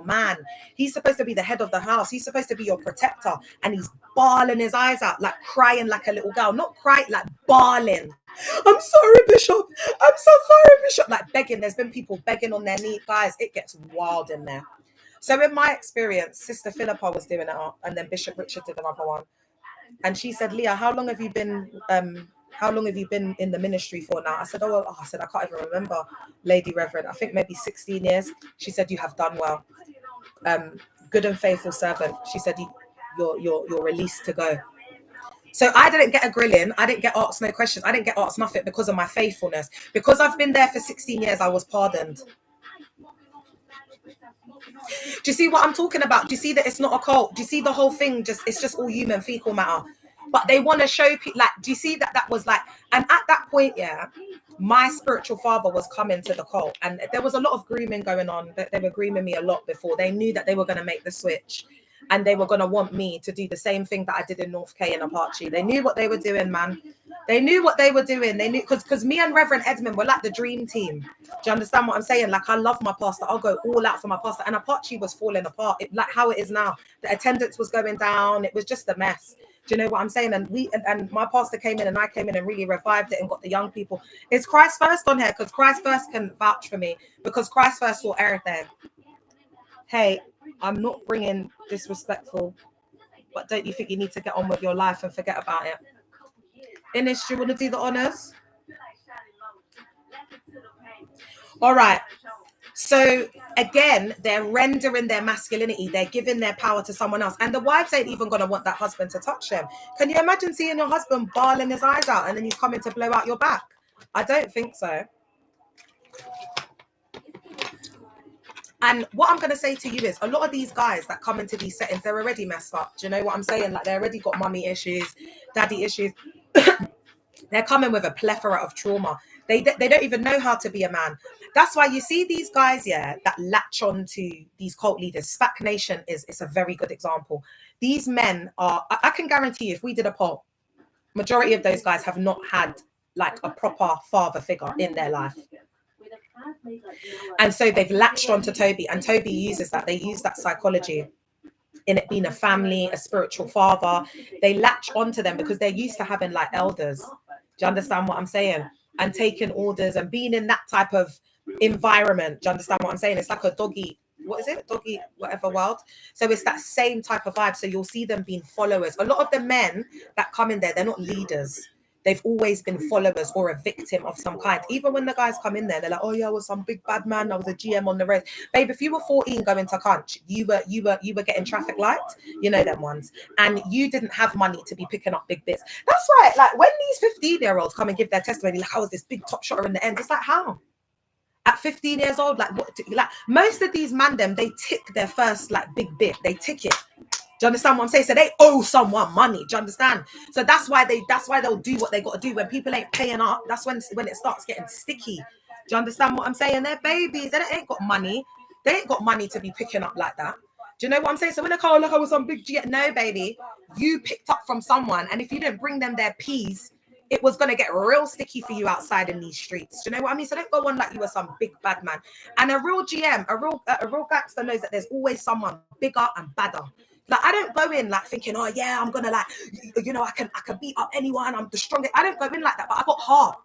man, he's supposed to be the head of the house. He's supposed to be your protector, and he's bawling his eyes out, like crying like a little girl, not crying, like bawling. I'm sorry, Bishop. I'm so sorry, Bishop. Like begging. There's been people begging on their knees, guys. It gets wild in there. So in my experience, Sister Philippa was doing it up, and then Bishop Richard did another one. And she said, Leah, how long have you been in the ministry for now? I said, I can't even remember, Lady Reverend. I think maybe 16 years. She said, you have done well. Good and faithful servant. She said, you're released to go. So I didn't get a grilling. I didn't get asked no questions. I didn't get asked nothing because of my faithfulness. Because I've been there for 16 years, I was pardoned. Do you see what I'm talking about? Do you see that it's not a cult? Do you see the whole thing? It's just all human fecal matter. But they want to show people, like, do you see that was like, and at that point, yeah, my spiritual father was coming to the cult, and there was a lot of grooming going on. That they were grooming me a lot before they knew that they were going to make the switch, and they were going to want me to do the same thing that I did in North K and Apache. They knew what they were doing, man. They knew what they were doing. They knew, because me and Reverend Edmund were like the dream team. Do you understand what I'm saying? Like, I love my pastor. I'll go all out for my pastor. And Apache was falling apart, like how it is now. The attendance was going down. It was just a mess. Do you know what I'm saying? And my pastor came in, and I came in and really revived it and got the young people. Is Christ First on here? Because Christ First can vouch for me, because Christ First saw everything. Hey, I'm not bringing disrespectful, but don't you think you need to get on with your life and forget about it? Inish, do you want to do the honors? All right. So again, they're rendering their masculinity. They're giving their power to someone else. And the wives ain't even going to want that husband to touch them. Can you imagine seeing your husband bawling his eyes out and then he's coming to blow out your back? I don't think so. And what I'm going to say to you is, a lot of these guys that come into these settings, they're already messed up. Do you know what I'm saying? Like, they already got mommy issues, daddy issues. They're coming with a plethora of trauma. They don't even know how to be a man. That's why you see these guys, yeah, that latch on to these cult leaders. SPAC Nation is a very good example. These men are, I can guarantee you, if we did a poll, majority of those guys have not had like a proper father figure in their life. And so they've latched on to Toby, and Toby uses that. They use that psychology in it being a family, a spiritual father. They latch onto them because they're used to having like elders. Do you understand what I'm saying? And taking orders and being in that type of environment. Do you understand what I'm saying? It's like a doggy, what is it? Doggy, whatever world. So it's that same type of vibe. So you'll see them being followers. A lot of the men that come in there, they're not leaders. They've always been followers or a victim of some kind. Even when the guys come in there, they're like, "Oh yeah, I was some big bad man. I was a GM on the road." Babe, if you were 14 going to Cunch, you were getting traffic lights. You know them ones, and you didn't have money to be picking up big bits. That's why, like, when these 15-year-olds come and give their testimony, like, I was this big top shotter in the end. It's like, how? At 15 years old, like, what? Like, most of these man them, they tick their first like big bit. They tick it. Do you understand what I'm saying? So they owe someone money. Do you understand? So that's why they'll do what they got to do. When people ain't paying up, that's when it starts getting sticky. Do you understand what I'm saying? They're babies. They ain't got money. They ain't got money to be picking up like that. Do you know what I'm saying? So when they call, look, I was some big G. No, baby. You picked up from someone, and if you didn't bring them their peas, it was going to get real sticky for you outside in these streets. Do you know what I mean? So don't go on like you were some big bad man. And a real GM, a real gangster knows that there's always someone bigger and badder. Like, I don't go in like thinking, oh yeah, I'm gonna, like, you know, I can beat up anyone. I'm the strongest. I don't go in like that, but I got heart.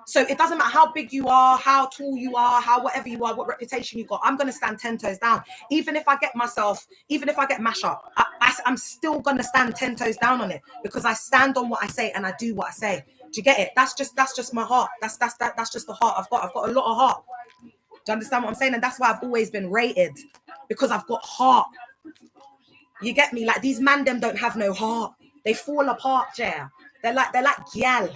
So it doesn't matter how big you are, how tall you are, how whatever you are, what reputation you got. I'm gonna stand 10 toes down. Even if I get mash up, I'm still gonna stand 10 toes down on it, because I stand on what I say and I do what I say. Do you get it? That's just my heart. That's just the heart I've got. I've got a lot of heart. Do you understand what I'm saying? And that's why I've always been rated, because I've got heart. You get me? Like, these man them don't have no heart. They fall apart, yeah. They're like gyal.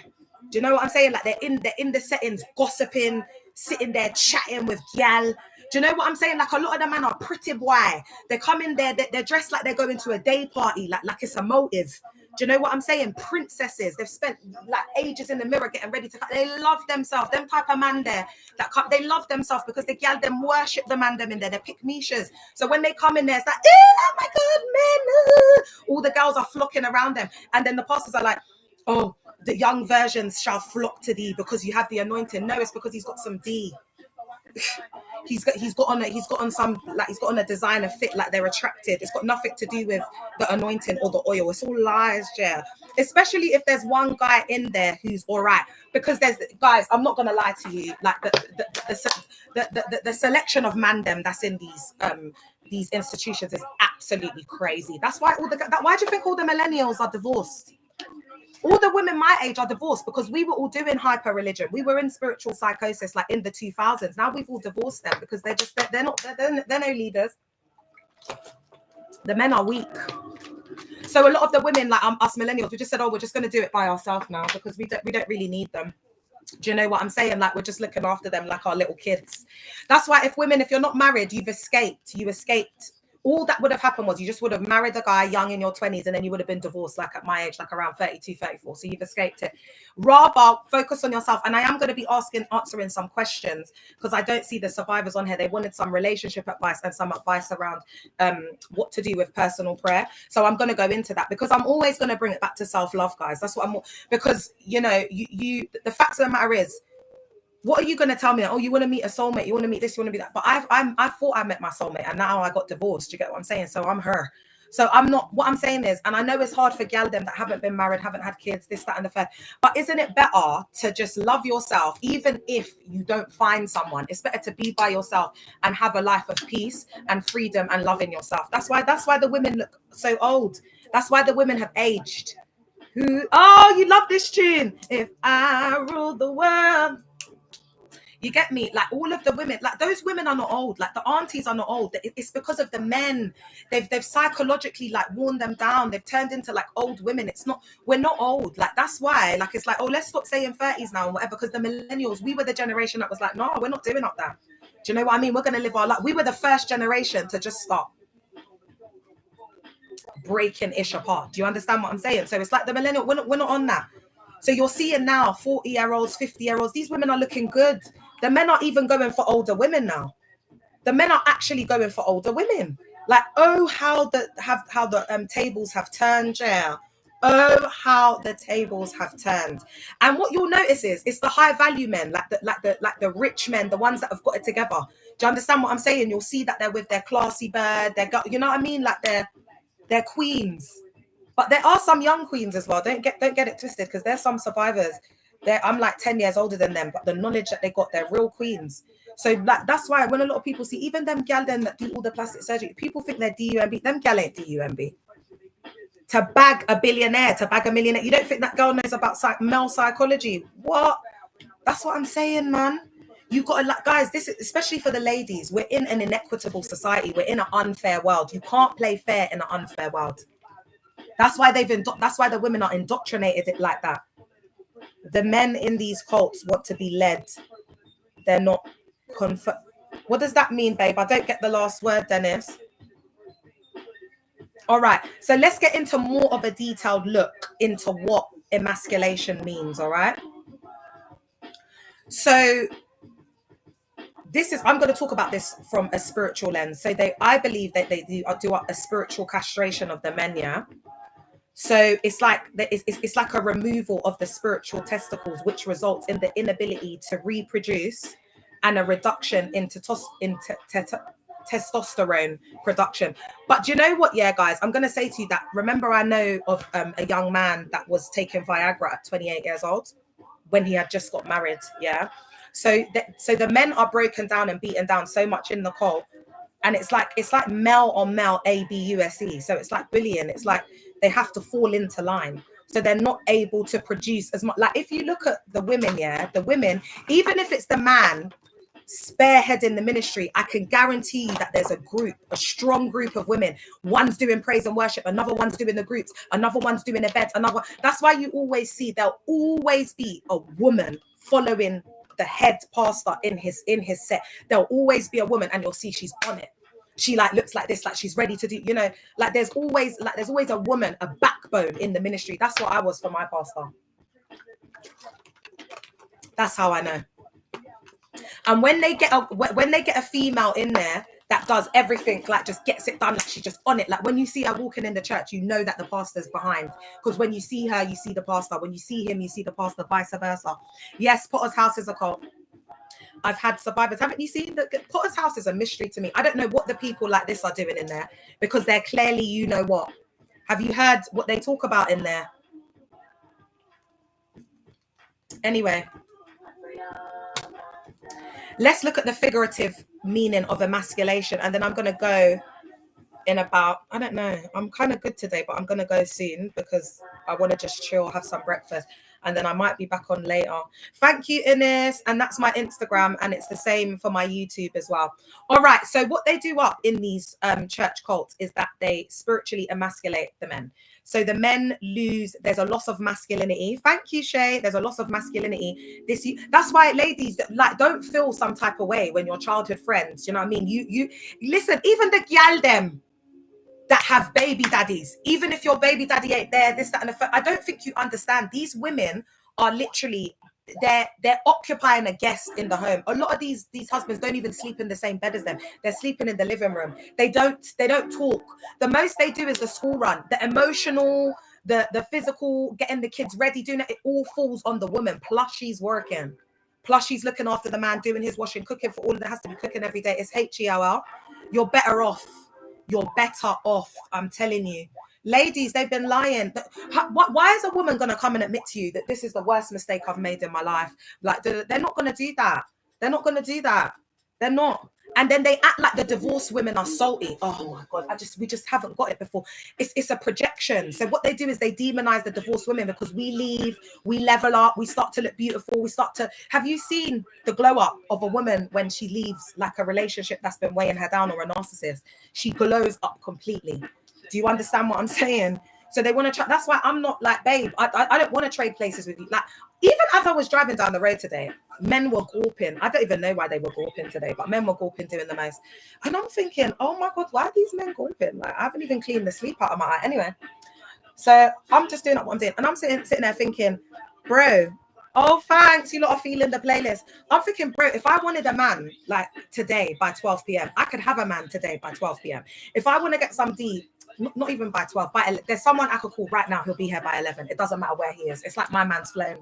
Do you know what I'm saying? Like, they're in the settings, gossiping, sitting there chatting with gyal. Do you know what I'm saying? Like, a lot of the men are pretty boy. They come in there, they're dressed like they're going to a day party, like it's a motive. Do you know what I'm saying? Princesses. They've spent like ages in the mirror getting ready to cut. They love themselves. Them type of man there they love themselves, because the gal them worship the man them in there. They pick mishas. So when they come in there, it's like, oh my God, men. All the girls are flocking around them. And then the pastors are like, oh, the young virgins shall flock to thee because you have the anointing. No, it's because he's got some D. He's got on a designer fit, like they're attracted. It's got nothing to do with the anointing or the oil. It's all lies, yeah. Especially if there's one guy in there who's all right, because there's guys. I'm not gonna lie to you. Like the selection of mandem that's in these institutions is absolutely crazy. That's why why do you think all the millennials are divorced? All the women my age are divorced, because we were all doing hyper religion. We were in spiritual psychosis like in the 2000s. Now we've all divorced them because they're no leaders. The men are weak. So a lot of the women, like us millennials, we just said, oh, we're just going to do it by ourselves now, because we don't really need them. Do you know what I'm saying? Like, we're just looking after them like our little kids. That's why if you're not married, you escaped. All that would have happened was you just would have married a guy young in your 20s, and then you would have been divorced like at my age, like around 32, 34. So you've escaped it. Rather focus on yourself. And I am going to be answering some questions, because I don't see the survivors on here. They wanted some relationship advice and some advice around what to do with personal prayer. So I'm going to go into that, because I'm always going to bring it back to self-love, guys. That's what because, you know, the facts of the matter is, what are you going to tell me? Oh, you want to meet a soulmate, you want to meet this, you want to be that. But I thought I met my soulmate, and now I got divorced. Do you get what I'm saying? So I'm her. So I'm not, what I'm saying is, and I know it's hard for gal them that haven't been married, haven't had kids, this, that, and the third. But isn't it better to just love yourself, even if you don't find someone? It's better to be by yourself and have a life of peace and freedom and loving yourself. That's why the women look so old. That's why the women have aged. Oh, you love this tune. If I rule the world. You get me? Like, all of the women, like, those women are not old. Like, the aunties are not old. It's because of the men. They've psychologically, like, worn them down. They've turned into like old women. We're not old. Like, that's why, like, it's like, oh, let's stop saying 30s now and whatever. Because the millennials, we were the generation that was like, no, we're not doing up that. Do you know what I mean? We're going to live our life. We were the first generation to just stop breaking ish apart. Do you understand what I'm saying? So it's like the millennial, we're not on that. So you're seeing now 40-year-olds, 50-year-olds, these women are looking good. The men are even going for older women now. The men are actually going for older women. Like, oh, how the tables have turned, yeah. Oh, how the tables have turned. And what you'll notice is, it's the high value men, like the rich men, the ones that have got it together. Do you understand what I'm saying? You'll see that they're with their classy bird, you know what I mean? Like, they're queens. But there are some young queens as well. Don't get it twisted, because there's some survivors. I'm like 10 years older than them, but the knowledge that they got, they're real queens. So, like, that's why when a lot of people see, even them gal then that do all the plastic surgery, people think they're DUMB. Them gal ain't DUMB. To bag a billionaire, to bag a millionaire, you don't think that girl knows about male psychology? What? That's what I'm saying, man. You got to, like, guys, this is especially for the ladies. We're in an inequitable society. We're in an unfair world. You can't play fair in an unfair world. That's why that's why the women are indoctrinated it like that. The men in these cults want to be led. They're not What does that mean, babe? I don't get the last word, Dennis. All right. So let's get into more of a detailed look into what emasculation means. All right. So I'm going to talk about this from a spiritual lens. So I believe that they do a spiritual castration of the men. Yeah. So it's like a removal of the spiritual testicles, which results in the inability to reproduce and a reduction in testosterone production. But do you know what? Yeah, guys, I'm going to say to you that, remember, I know of a young man that was taking Viagra at 28 years old when he had just got married. Yeah. So the men are broken down and beaten down so much in the cult. And it's like male on male ABUSE. So it's like bullying. It's like they have to fall into line. So they're not able to produce as much. Like, if you look at the women, even if it's the man spearheading the ministry, I can guarantee you that there's a strong group of women. One's doing praise and worship, another one's doing the groups, another one's doing events, That's why you always see there'll always be a woman following the head pastor in his set. There'll always be a woman, and you'll see she's on it. She like looks like this, like she's ready to do, like there's always a woman, a backbone in the ministry. That's what I was for my pastor. That's how I know. And when they get a female in there that does everything, like just gets it done, like she's just on it. Like, when you see her walking in the church, you know that the pastor's behind. Because when you see her, you see the pastor. When you see him, you see the pastor, vice versa. Yes, Potter's house is a cult. I've had survivors. Haven't you seen that? Potter's house is a mystery to me. I don't know what the people like this are doing in there, because they're clearly, you know what? Have you heard what they talk about in there? Anyway, let's look at the figurative meaning of emasculation, and then I'm going to go in about, I don't know, I'm kind of good today, but I'm going to go soon because I want to just chill, have some breakfast. and then I might be back on later. Thank you, Ines. And that's my Instagram, and it's the same for my YouTube as well. All right. So what they do up in these church cults is that they spiritually emasculate the men. So the men lose, there's a loss of masculinity. Thank you, Shay. There's a loss of masculinity. That's why, ladies, like, don't feel some type of way when your childhood friends, you know what I mean? You listen, even the gyal them that have baby daddies, even if your baby daddy ain't there, this, that, and the third, I don't think you understand. These women are literally, they're occupying a guest in the home. A lot of these husbands don't even sleep in the same bed as them. They're sleeping in the living room. They don't talk. The most they do is the school run, the emotional, the physical, getting the kids ready, doing it all falls on the woman. Plus she's working. Plus she's looking after the man, doing his washing, cooking for all of that, has to be cooking every day. It's HELL. You're better off. You're better off. I'm telling you. Ladies, they've been lying. Why is a woman going to come and admit to you that this is the worst mistake I've made in my life? Like, they're not going to do that. They're not going to do that. They're not. And then they act like the divorced women are salty. Oh my God, we just haven't got it before. It's a projection. So what they do is they demonize the divorced women because we leave, we level up, we start to look beautiful, have you seen the glow up of a woman when she leaves like a relationship that's been weighing her down, or a narcissist? She glows up completely. Do you understand what I'm saying? So they want to try. That's why I'm not like, babe, I don't want to trade places with you. Like, even as I was driving down the road today, men were gawping. I don't even know why they were gawping today, but men were gawping, doing the most. And I'm thinking, oh my God, why are these men gawping? Like, I haven't even cleaned the sleep out of my eye. Anyway, so I'm just doing what I'm doing. And I'm sitting there thinking, bro, oh, thanks, you lot are feeling the playlist. I'm thinking, bro, if I wanted a man like today by 12 p.m., I could have a man today by 12 p.m. If I want to get some D, not even by 12, there's someone I could call right now, he'll be here by 11. It doesn't matter where he is. It's like my man's flown.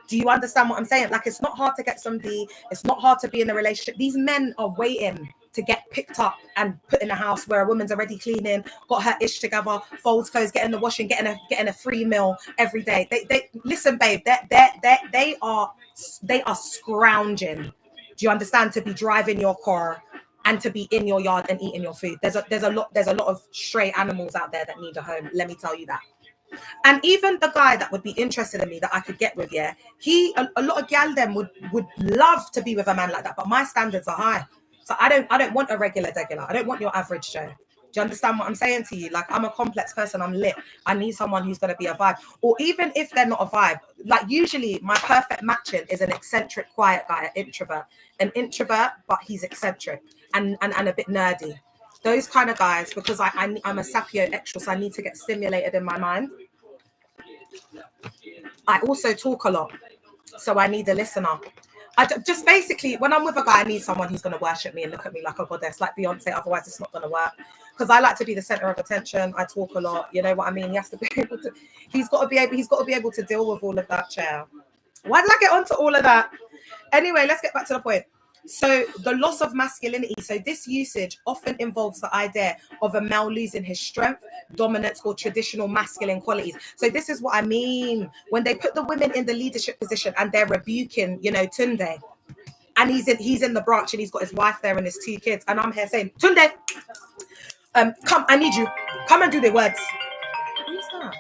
Do you understand what I'm saying? Like, it's not hard to get some D. It's not hard to be in a relationship. These men are waiting to get picked up and put in a house where a woman's already cleaning, got her ish together, folds clothes, getting the washing, getting a free meal every day. They listen, babe. They are scrounging. Do you understand? To be driving your car and to be in your yard and eating your food. There's a lot of stray animals out there that need a home. Let me tell you that. And even the guy that would be interested in me that I could get with, yeah, a lot of gal them would love to be with a man like that, but my standards are high. So I don't want a regular degular. I don't want your average Joe. Do you understand what I'm saying to you? Like, I'm a complex person. I'm lit. I need someone who's going to be a vibe. Or even if they're not a vibe, like, usually my perfect matching is an eccentric, quiet guy, an introvert, but he's eccentric and a bit nerdy. Those kind of guys, because I'm a sapio extra, so I need to get stimulated in my mind. I also talk a lot, so I need a listener. I just basically, when I'm with a guy, I need someone who's going to worship me and look at me like a goddess, like Beyonce. Otherwise, it's not going to work. Because I like to be the center of attention. I talk a lot. You know what I mean? He has to be able to. He's got to be able to deal with all of that, chair. Why did I get onto all of that? Anyway, let's get back to the point. So the loss of masculinity. So this usage often involves the idea of a male losing his strength, dominance, or traditional masculine qualities. So this is what I mean when they put the women in the leadership position and they're rebuking, Tunde, and he's in the branch and he's got his wife there and his 2 kids, and I'm here saying, Tunde, come, I need you, come and do the words. Who's that?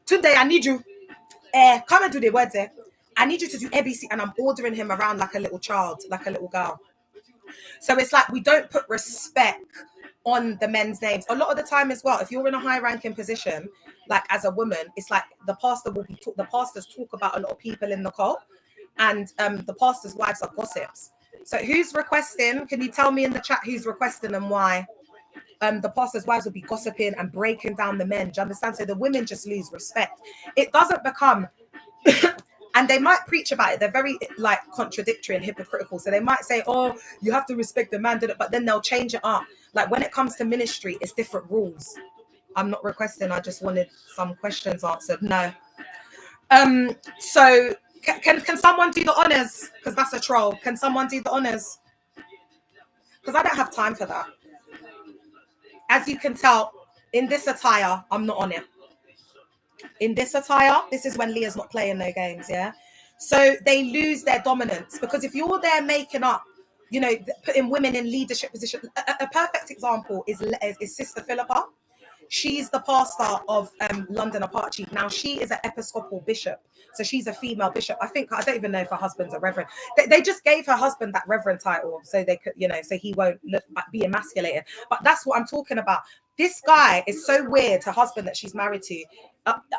Tunde, I need you. Come and do the words. I need you to do ABC, and I'm ordering him around like a little child, like a little girl. So it's like we don't put respect on the men's names. A lot of the time as well, if you're in a high-ranking position, like as a woman, it's like the pastors talk about a lot of people in the cult, and the pastors' wives are gossips. So who's requesting? Can you tell me in the chat who's requesting and why? The pastors' wives will be gossiping and breaking down the men. Do you understand? So the women just lose respect. It doesn't become... And they might preach about it. They're very like contradictory and hypocritical. So they might say, oh, you have to respect the man, but then they'll change it up. Like when it comes to ministry, it's different rules. I'm not requesting. I just wanted some questions answered. No. So can someone do the honors? Because that's a troll. Can someone do the honors? Because I don't have time for that. As you can tell, in this attire, I'm not on it. In this attire, this is when Leah's not playing no games, yeah? So they lose their dominance, because if you're there making up, putting women in leadership position, a perfect example is Sister Philippa. She's the pastor of London Apache. Now she is an Episcopal bishop, so she's a female bishop. I don't even know if her husband's a reverend. They just gave her husband that reverend title so they could, so he won't be emasculated. But that's what I'm talking about. This guy is so weird, her husband that she's married to.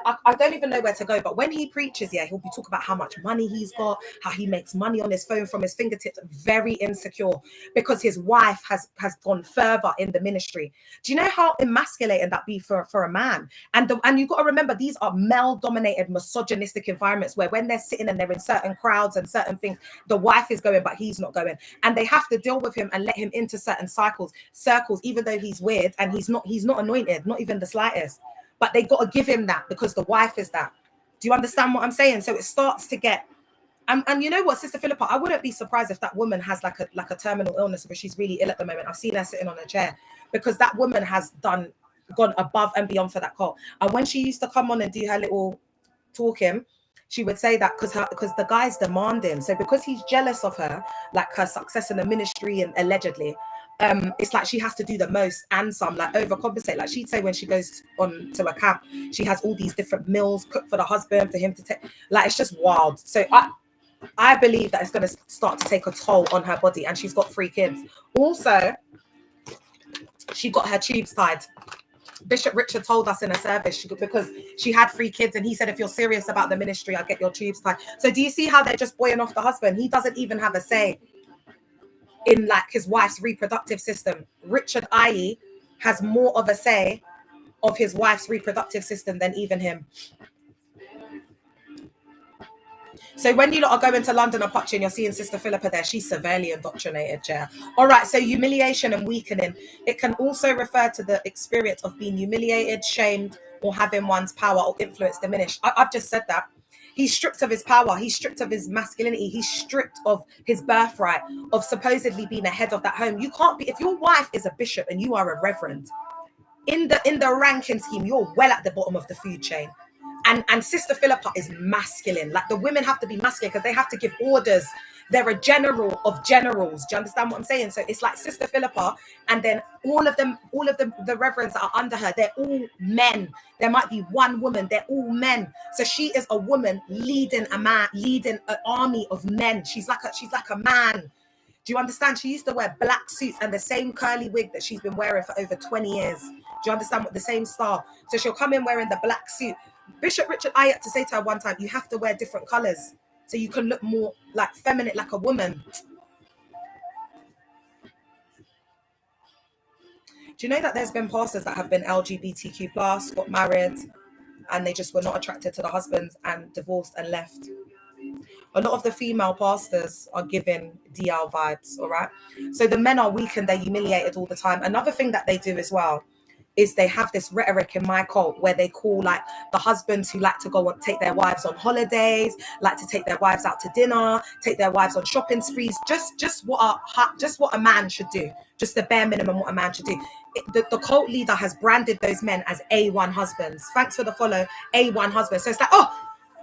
I don't even know where to go, but when he preaches, he'll be talking about how much money he's got, how he makes money on his phone from his fingertips. Very insecure because his wife has gone further in the ministry. Do you know how emasculating that be for a man? And you've got to remember, these are male-dominated, misogynistic environments where when they're sitting and they're in certain crowds and certain things, the wife is going, but he's not going, and they have to deal with him and let him into certain circles, even though he's weird and he's not anointed, not even the slightest. But they got to give him that because the wife is that. Do you understand what I'm saying? So it starts to get, and you know what, Sister Philippa, I wouldn't be surprised if that woman has like a terminal illness because she's really ill at the moment. I've seen her sitting on a chair because that woman has gone above and beyond for that cult. And when she used to come on and do her little talking, she would say that because the guy's demanding. So because he's jealous of her, like her success in the ministry and allegedly, it's like she has to do the most and some, like overcompensate. Like she'd say when she goes on to a camp, she has all these different meals cooked for the husband for him to take. Like it's just wild. So I believe that it's going to start to take a toll on her body, and she's got 3 kids. Also, she got her tubes tied. Bishop Richard told us in a service because she had 3 kids, and he said, if you're serious about the ministry, I'll get your tubes tied. So do you see how they're just buoying off the husband? He doesn't even have a say in like his wife's reproductive system. Richard IE has more of a say of his wife's reproductive system than even him. So when you lot are going to London Apache and you're seeing Sister Philippa there, she's severely indoctrinated, yeah. All right, so humiliation and weakening. It can also refer to the experience of being humiliated, shamed, or having one's power or influence diminished. I've just said that. He's stripped of his power. He's stripped of his masculinity. He's stripped of his birthright of supposedly being a head of that home. You can't be, if your wife is a bishop and you are a reverend, in the ranking scheme, you're well at the bottom of the food chain. And Sister Philippa is masculine. Like the women have to be masculine because they have to give orders. They're a general of generals. Do you understand what I'm saying? So it's like Sister Philippa, and then all of the reverends that are under her, they're all men. There might be one woman, they're all men. So she is a woman leading an army of men. She's like a man. Do you understand? She used to wear black suits and the same curly wig that she's been wearing for over 20 years. Do you understand? What the same style. So she'll come in wearing the black suit. Bishop Richard, I had to say to her one time, you have to wear different colors so you can look more like feminine, like a woman. Do you know that there's been pastors that have been LGBTQ+, got married, and they just were not attracted to the husbands and divorced and left? A lot of the female pastors are giving DL vibes, all right? So the men are weak and they're humiliated all the time. Another thing that they do as well is they have this rhetoric in my cult where they call like the husbands who like to go and take their wives on holidays, like to take their wives out to dinner, take their wives on shopping sprees, just what a man should do, just the bare minimum what a man should do. The cult leader has branded those men as A1 husbands. Thanks for the follow, A1 husbands. So it's like, oh,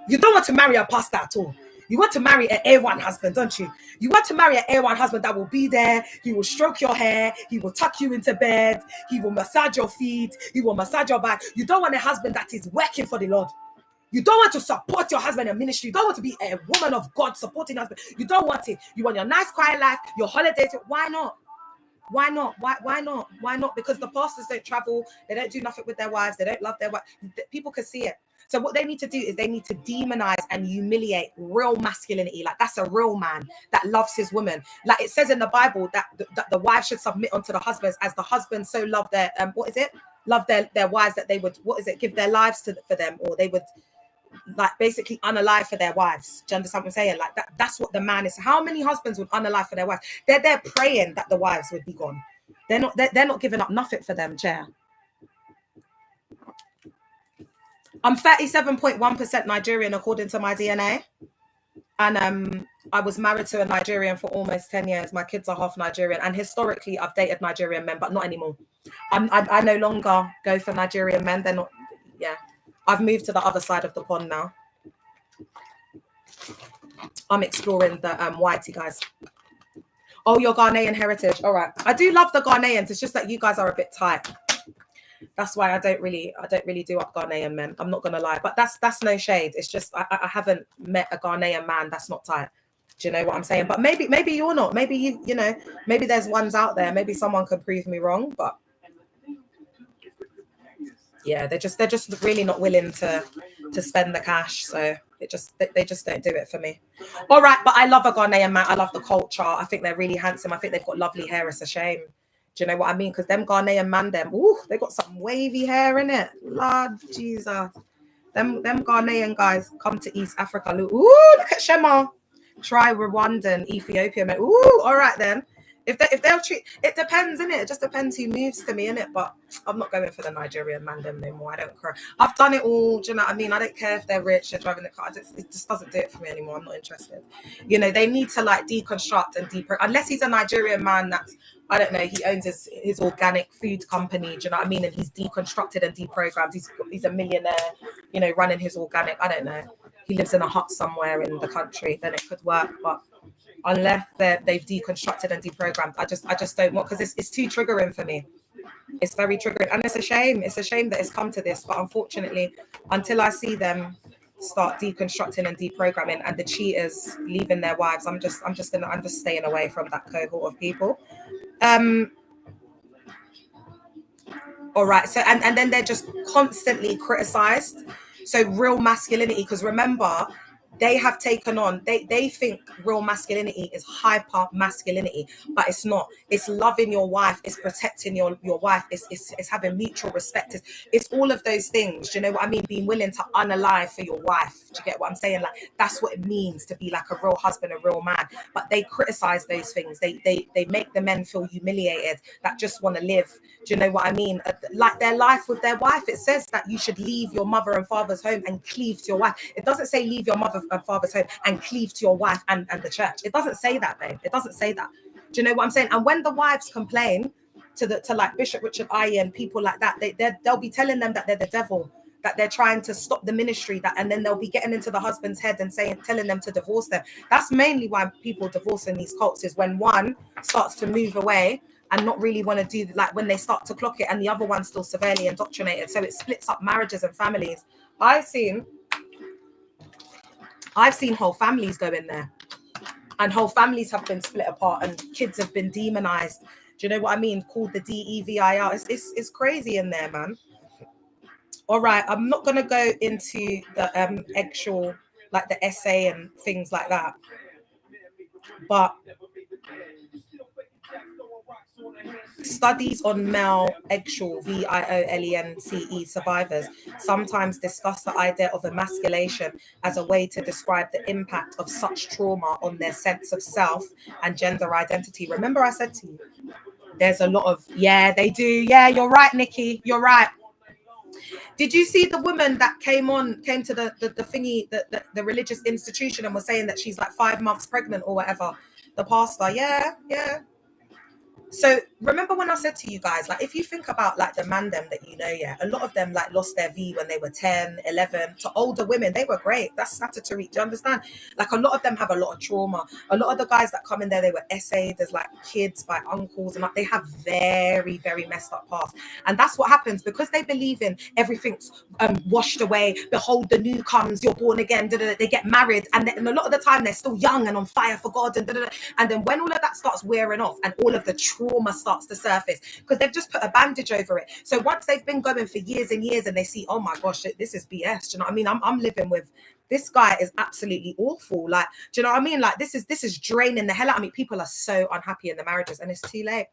you don't want to marry a pastor at all. You want to marry an A1 husband, don't you? You want to marry an A1 husband that will be there. He will stroke your hair. He will tuck you into bed. He will massage your feet. He will massage your back. You don't want a husband that is working for the Lord. You don't want to support your husband in ministry. You don't want to be a woman of God supporting your husband. You don't want it. You want your nice, quiet life, your holidays. Why not? Why not? Why not? Why not? Because the pastors don't travel. They don't do nothing with their wives. They don't love their wives. People can see it. So what they need to do is they need to demonize and humiliate real masculinity. Like that's a real man that loves his woman. Like it says in the Bible that the wives should submit unto the husbands as the husbands so love their love their wives that they would give their lives for them, or they would like basically unalive for their wives. Do you understand what I'm saying? Like that's what the man is. How many husbands would unalive for their wives? They're there praying that the wives would be gone. They're not giving up nothing for them, chair. I'm 37.1% Nigerian according to my DNA. And I was married to a Nigerian for almost 10 years. My kids are half Nigerian. And historically, I've dated Nigerian men, but not anymore. I no longer go for Nigerian men. They're not, yeah. I've moved to the other side of the pond now. I'm exploring the whitey guys. Oh, your Ghanaian heritage. All right. I do love the Ghanaians. It's just that you guys are a bit tight. That's why I don't really do up Ghanaian men. I'm not gonna lie, but that's no shade. It's just I haven't met a Ghanaian man that's not tight. Do you know what I'm saying? But maybe you're not. Maybe you know, maybe there's ones out there. Maybe someone could prove me wrong. But yeah, they're just really not willing to spend the cash. So they just don't do it for me. All right, but I love a Ghanaian man. I love the culture. I think they're really handsome. I think they've got lovely hair. It's a shame. Do you know what I mean? Because them Ghanaian man, they got some wavy hair in it. Lord Jesus. Them Ghanaian guys come to East Africa. Look at Shema. Try Rwandan, Ethiopia. Man. All right then. If they'll treat, it depends, innit? It just depends who moves to me, innit? But I'm not going for the Nigerian man them no more. I don't care. I've done it all. Do you know what I mean? I don't care if they're rich, they're driving the car. It just doesn't do it for me anymore. I'm not interested. You know, they need to like deconstruct and unless he's a Nigerian man that's, I don't know, he owns his organic food company, do you know what I mean? And he's deconstructed and deprogrammed. He's a millionaire, you know, running his organic, I don't know. He lives in a hut somewhere in the country, then it could work. But unless they've deconstructed and deprogrammed, I just don't want, because it's too triggering for me. It's very triggering, and it's a shame. It's a shame that it's come to this. But unfortunately, until I see them start deconstructing and deprogramming, and the cheaters leaving their wives, I'm just staying away from that cohort of people. All right. So and then they're just constantly criticized. So real masculinity, because remember, they have taken on, they think real masculinity is hyper masculinity, but it's not. It's loving your wife, it's protecting your wife, it's having mutual respect, it's all of those things. Do you know what I mean? Being willing to unalive for your wife. Do you get what I'm saying? Like, that's what it means to be like a real husband, a real man. But they criticize those things. They make the men feel humiliated that just want to live. Do you know what I mean? Like their life with their wife. It says that you should leave your mother and father's home and cleave to your wife. It doesn't say leave your mother and father's home and cleave to your wife and the church. It doesn't say that, babe. It doesn't say that. Do you know what I'm saying? And when the wives complain to like Bishop Richard Aye and people like that, they'll be telling them that they're the devil, that they're trying to stop the ministry, that, and then they'll be getting into the husband's head and telling them to divorce them. That's mainly why people divorce in these cults, is when one starts to move away and not really want to do, like when they start to clock it, and the other one's still severely indoctrinated. So it splits up marriages and families. I've seen whole families go in there, and whole families have been split apart, and kids have been demonized. Do you know what I mean? Called the DEVIR. It's crazy in there, man. All right, I'm not gonna go into the actual, like the essay and things like that, but studies on male eggshell violence survivors sometimes discuss the idea of emasculation as a way to describe the impact of such trauma on their sense of self and gender identity. Remember I said to you, there's a lot of, yeah, they do. Yeah, you're right, Nikki. You're right. Did you see the woman that came to the thingy, the religious institution, and was saying that she's like 5 months pregnant or whatever? The pastor, yeah. So remember when I said to you guys, like, if you think about like the man them that you know, yeah, a lot of them like lost their V when they were 10, 11. To older women, they were great. That's statutory. Do you understand? Like, a lot of them have a lot of trauma. A lot of the guys that come in there, they were essayed as like kids by uncles, and like, they have very, very messed up past. And that's what happens because they believe in everything's washed away. Behold, the new comes. You're born again. They get married, and a lot of the time they're still young and on fire for God. And then when all of that starts wearing off, and all of the trauma starts to surface, because they've just put a bandage over it. So once they've been going for years and years, and they see, oh my gosh, this is BS. Do you know what I mean? I'm living with this guy is absolutely awful. Like, do you know what I mean? Like, this is draining the hell out of me. People are so unhappy in their marriages, and it's too late.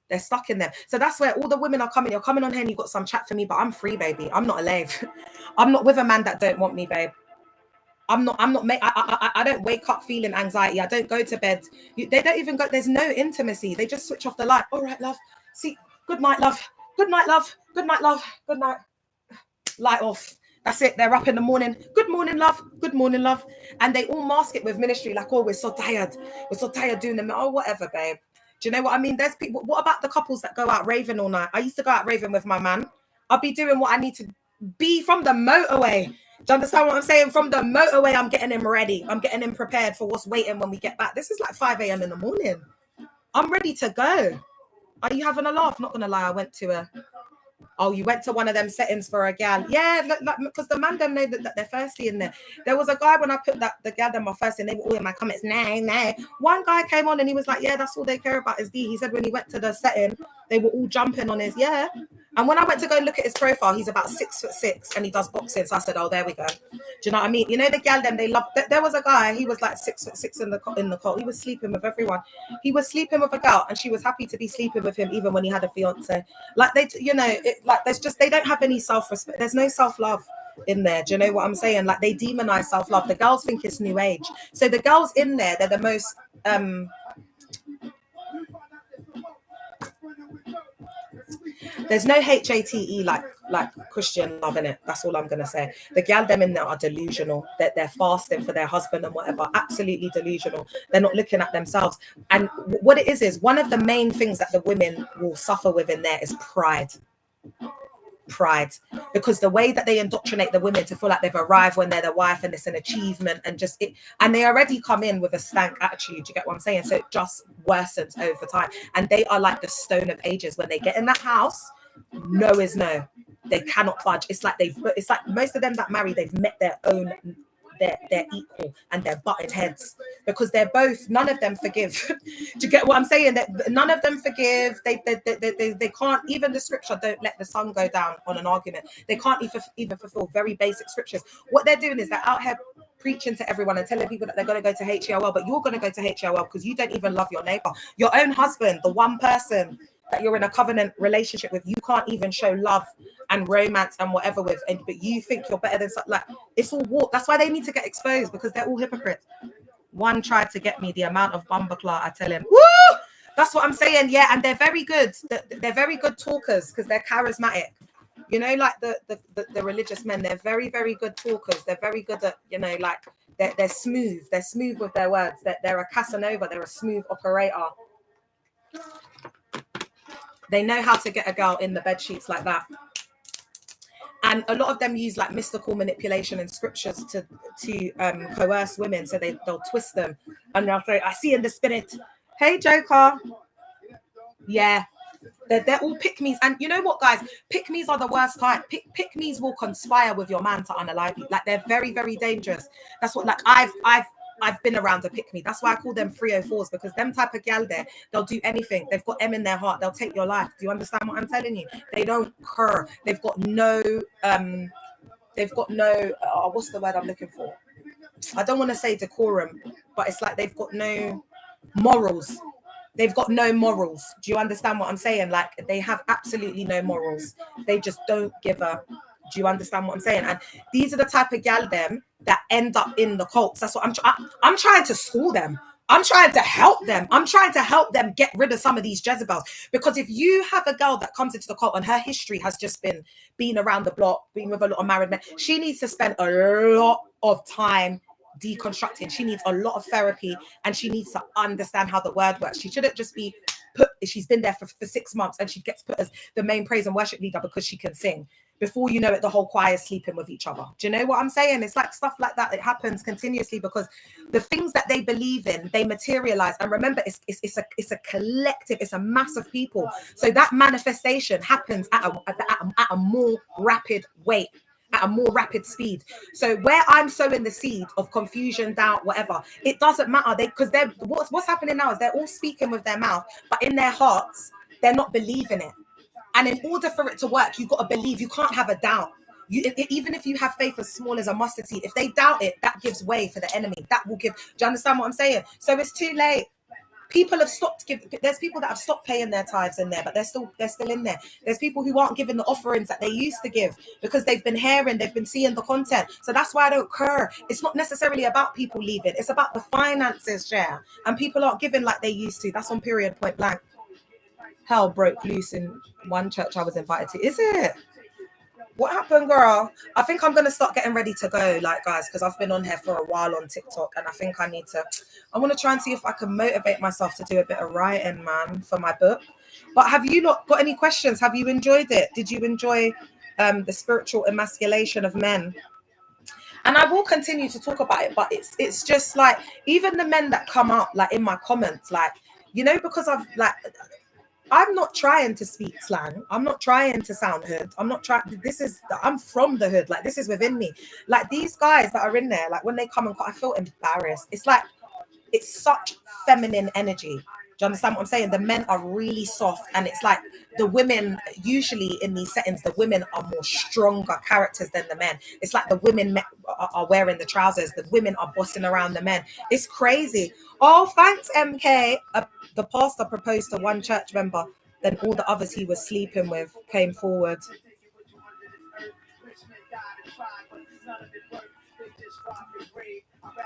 They're stuck in them. So that's where all the women are coming. You're coming on here and you've got some chat for me, but I'm free, baby. I'm not a slave. I'm not with a man that don't want me, babe. I don't wake up feeling anxiety. I don't go to bed. They don't even go. There's no intimacy. They just switch off the light. All right, love. See, good night, love. Good night, love. Good night, love. Good night. Light off. That's it. They're up in the morning. Good morning, love. Good morning, love. And they all mask it with ministry. Like, oh, we're so tired. We're so tired doing them. Oh, whatever, babe. Do you know what I mean? There's people. What about the couples that go out raving all night? I used to go out raving with my man. I'll be doing what I need to be from the motorway. Do you understand what I'm saying? From the motorway, I'm getting him ready. I'm getting him prepared for what's waiting when we get back. This is like 5 a.m. in the morning. I'm ready to go. Are you having a laugh? Not going to lie. Oh, you went to one of them settings for a gal. Yeah, because the man them know that they're thirsty in there. There was a guy when I put the gal them my first, and they were all in my comments. Nah. One guy came on and he was like, yeah, that's all they care about is D. He said when he went to the setting, they were all jumping on his And when I went to go look at his profile, he's about 6'6" and he does boxing. So I said, oh, there we go. Do you know what I mean? You know, the gal them, they love. There was a guy, he was like 6'6" in the cult. He was sleeping with everyone. He was sleeping with a girl, and she was happy to be sleeping with him, even when he had a fiance. Like they, you know, they don't have any self-respect. There's no self-love in there. Do you know what I'm saying? Like they demonize self-love. The girls think it's new age. So the girls in there, they're the most there's no HATE like Christian love in it. That's all I'm gonna say. The gal them in there are delusional. That they're fasting for their husband and whatever. Absolutely delusional. They're not looking at themselves. And what it is one of the main things that the women will suffer with in there is pride, because the way that they indoctrinate the women to feel like they've arrived when they're the wife and it's an achievement and just it, and they already come in with a stank attitude. You get what I'm saying? So it just worsens over time, and they are like the stone of ages. When they get in that house, no is no. They cannot budge. It's like most of them that marry, they've met their own, their equal, and they're butting heads because they're both, none of them forgive. Do you get what I'm saying? That none of them forgive. They can't, even the scripture, don't let the sun go down on an argument. They can't even fulfill very basic scriptures. What they're doing is they're out here preaching to everyone and telling people that they're going to go to HEOL, but you're going to go to HEOL because you don't even love your neighbor, your own husband, the one person that you're in a covenant relationship with. You can't even show love and romance and whatever with, but you think you're better than something. Like, it's all walk. That's why they need to get exposed, because they're all hypocrites. One tried to get me, the amount of bumbleclaw I tell him. Woo! That's what I'm saying. Yeah, and they're very good. They're very good talkers because they're charismatic. You know, like the religious men, they're very, very good talkers. They're very good at, you know, like they're smooth. They're smooth with their words. They're a Casanova. They're a smooth operator. They know how to get a girl in the bed sheets like that. And a lot of them use like mystical manipulation and scriptures to coerce women. So they'll twist them and they'll say, I see in the spirit. Hey, Joker. Yeah. They're all pick-me's. And you know what, guys? Pick-me's are the worst type. Pick-me's will conspire with your man to unalive you. Like, they're very, very dangerous. That's what, like, I've been around a pick-me. That's why I call them 304s, because them type of gal there, they'll do anything. They've got M in their heart. They'll take your life. Do you understand what I'm telling you? They don't cur. They've got no, what's the word I'm looking for? I don't want to say decorum, but it's like they've got no morals. They've got no morals. Do you understand what I'm saying? Like, they have absolutely no morals. They just don't give a... Do you understand what I'm saying? And these are the type of gal them that end up in the cults. That's what I'm trying to school them. I'm trying to help them. I'm trying to help them get rid of some of these Jezebels. Because if you have a girl that comes into the cult and her history has just been around the block, being with a lot of married men, she needs to spend a lot of time deconstructing. She needs a lot of therapy, and she needs to understand how the word works. She shouldn't just be put, she's been there for 6 months and she gets put as the main praise and worship leader because she can sing. Before you know it, the whole choir is sleeping with each other. Do you know what I'm saying? It's like stuff like that. It happens continuously because the things that they believe in, they materialize. And remember, it's a collective, it's a mass of people. So that manifestation happens at a more rapid rate, at a more rapid speed. So where I'm sowing the seed of confusion, doubt, whatever, it doesn't matter. Because what's happening now is they're all speaking with their mouth, but in their hearts, they're not believing it. And in order for it to work, you've got to believe. You can't have a doubt. Even if you have faith as small as a mustard seed, if they doubt it, that gives way for the enemy. That will give. Do you understand what I'm saying? So it's too late. People have stopped giving. There's people that have stopped paying their tithes in there, but they're still in there. There's people who aren't giving the offerings that they used to give because they've been hearing, they've been seeing the content. So that's why I don't care. It's not necessarily about people leaving. It's about the finances share, and people aren't giving like they used to. That's on period, point blank. Hell broke loose in one church I was invited to. Is it? What happened, girl? I think I'm going to start getting ready to go, like, guys, because I've been on here for a while on TikTok, and I think I want to try and see if I can motivate myself to do a bit of writing, man, for my book. But have you not got any questions? Have you enjoyed it? Did you enjoy the spiritual emasculation of men? And I will continue to talk about it, but it's just like, even the men that come up, like, in my comments, like, you know, because I've, like, I'm not trying to speak slang. I'm not trying to sound hood. I'm not trying. I'm from the hood. Like, this is within me. Like, these guys that are in there, like, when they come and I feel embarrassed. It's like, it's such feminine energy. Do you understand what I'm saying? The men are really soft, and it's like the women, usually in these settings, the women are more stronger characters than the men. It's like the women are wearing the trousers, the women are bossing around the men. It's crazy. Oh, thanks, MK. The pastor proposed to one church member, then all the others he was sleeping with came forward.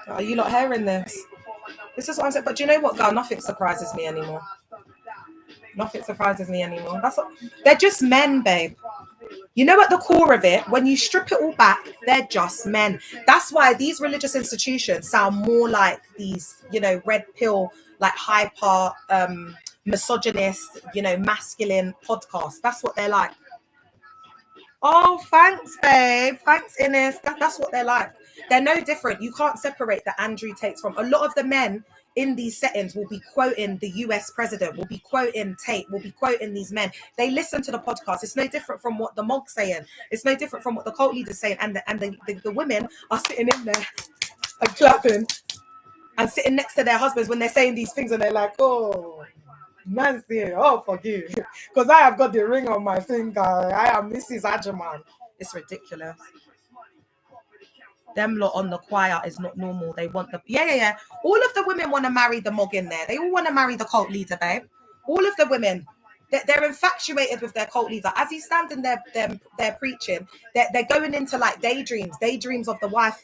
Are you not hearing this? This is what I'm saying. But do you know what, girl? Nothing surprises me anymore. Nothing surprises me anymore. They're just men, babe. You know, at the core of it, when you strip it all back, they're just men. That's why these religious institutions sound more like these, you know, red pill, like hyper, misogynist, you know, masculine podcasts. That's what they're like. Oh, thanks, babe. Thanks, Ines. That's what they're like. They're no different. You can't separate the Andrew Tates from. A lot of the men in these settings will be quoting the US president, will be quoting Tate, will be quoting these men. They listen to the podcast. It's no different from what the Mog's saying. It's no different from what the cult leaders saying. And the women are sitting in there and clapping and sitting next to their husbands when they're saying these things, and they're like, oh, man's there, oh, forgive, because I have got the ring on my finger. I am Mrs. Ajaman. It's ridiculous. Them lot on the choir is not normal. They want the yeah. All of the women want to marry the Mog in there. They all want to marry the cult leader, babe. All of the women. They're infatuated with their cult leader. As he's standing there, they're preaching. They're going into like daydreams of the wife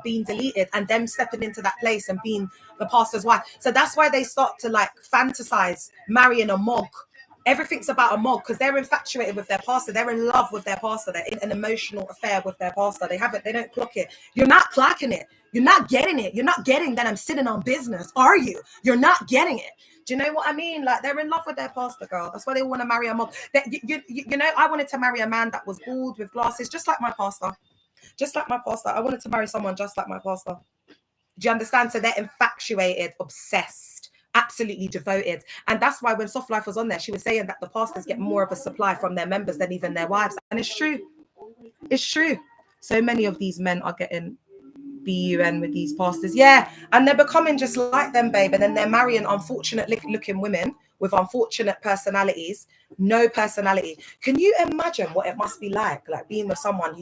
being deleted and them stepping into that place and being the pastor's wife. So that's why they start to like fantasize marrying a Mog. Everything's about a Mog because they're infatuated with their pastor. They're in love with their pastor. They're in an emotional affair with their pastor. They don't clock it. You're not clocking it. You're not getting it. You're not getting that I'm sitting on business, are you? You're not getting it. Do you know what I mean? Like, they're in love with their pastor, girl. That's why they want to marry a Mog. You know, I wanted to marry a man that was bald with glasses, just like my pastor. Just like my pastor. I wanted to marry someone just like my pastor. Do you understand? So they're infatuated, obsessed, absolutely devoted. And that's why when Soft Life was on there, she was saying that the pastors get more of a supply from their members than even their wives. And it's true. It's true. So many of these men are getting BUN with these pastors. Yeah. And they're becoming just like them, babe. And then they're marrying unfortunate looking women with unfortunate personalities, no personality. Can you imagine what it must be like being with someone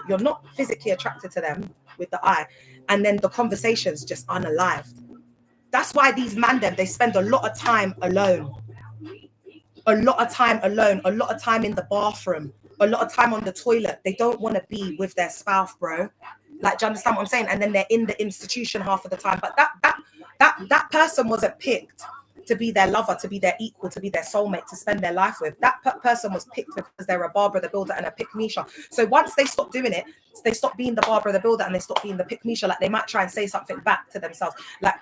you're not physically attracted to them with the eye, and then the conversation's just unalived? That's why these man them, they spend a lot of time alone. A lot of time alone, a lot of time in the bathroom, a lot of time on the toilet. They don't want to be with their spouse, bro. Like, do you understand what I'm saying? And then they're in the institution half of the time. But that person wasn't picked to be their lover, to be their equal, to be their soulmate, to spend their life with. That person was picked because they're a Barbara the Builder and a Pick Misha. So once they stop doing it, they stop being the Barbara the Builder and they stop being the Pick Misha. Like, they might try and say something back to themselves, like,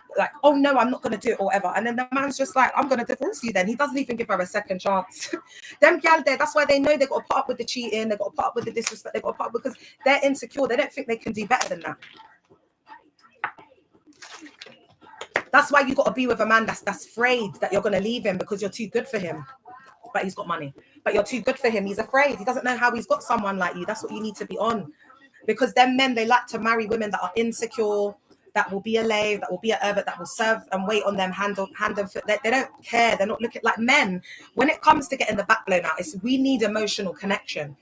oh no, I'm not going to do it or whatever. And then the man's just like, I'm going to divorce you then. He doesn't even give her a second chance. Them gal there, that's why they know they've got to put up with the cheating, they've got to put up with the disrespect, they've got to put up because they're insecure. They don't think they can do better than that. That's why you got to be with a man that's afraid that you're going to leave him because you're too good for him. But he's got money. But you're too good for him. He's afraid. He doesn't know how he's got someone like you. That's what you need to be on. Because them men, they like to marry women that are insecure, that will be a slave, that will be a hermit, that will serve and wait on them hand and foot. They don't care. They're not looking like men. When it comes to getting the back blown out, we need emotional connection.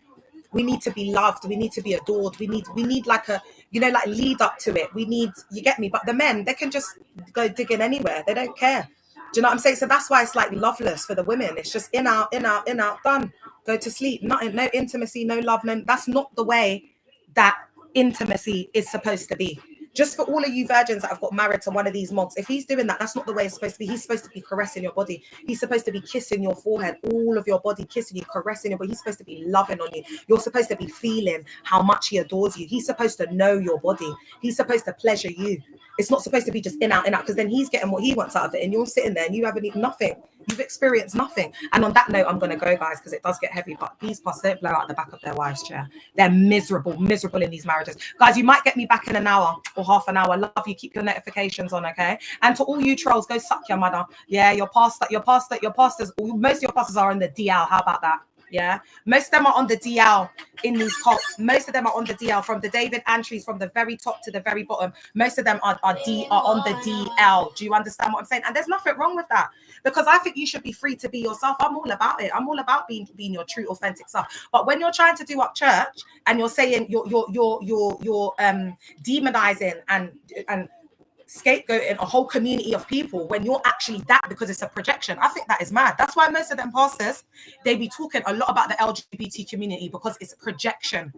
We need to be loved. We need to be adored. We need like a, you know, like lead up to it. We need, you get me? But the men, they can just go digging anywhere. They don't care. Do you know what I'm saying? So that's why it's like loveless for the women. It's just in, out, done. Go to sleep. Nothing, no intimacy, no love. No, that's not the way that intimacy is supposed to be. Just for all of you virgins that have got married to one of these monks, if he's doing that, that's not the way it's supposed to be. He's supposed to be caressing your body. He's supposed to be kissing your forehead, all of your body, kissing you, caressing you, but he's supposed to be loving on you. You're supposed to be feeling how much he adores you. He's supposed to know your body. He's supposed to pleasure you. It's not supposed to be just in out, because then he's getting what he wants out of it, and you're sitting there and you haven't eaten nothing. You've experienced nothing. And on that note, I'm going to go, guys, because it does get heavy. But these pastors don't blow out the back of their wives' chair. They're miserable in these marriages. Guys, you might get me back in an hour or half an hour. Love you. Keep your notifications on, okay? And to all you trolls, go suck your mother. Yeah, your pastors, most of your pastors are on the DL. How about that? Yeah, most of them are on the DL in these cults. Most of them are on the DL, from the David Antries, from the very top to the very bottom. Most of them are on the DL. Do you understand what I'm saying? And there's nothing wrong with that, because I think you should be free to be yourself. I'm all about it. I'm all about being your true, authentic self. But when you're trying to do up church and you're saying you're demonizing and scapegoating a whole community of people when you're actually that, because it's a projection, I think that is mad. That's why most of them pastors, they be talking a lot about the LGBT community, because it's a projection.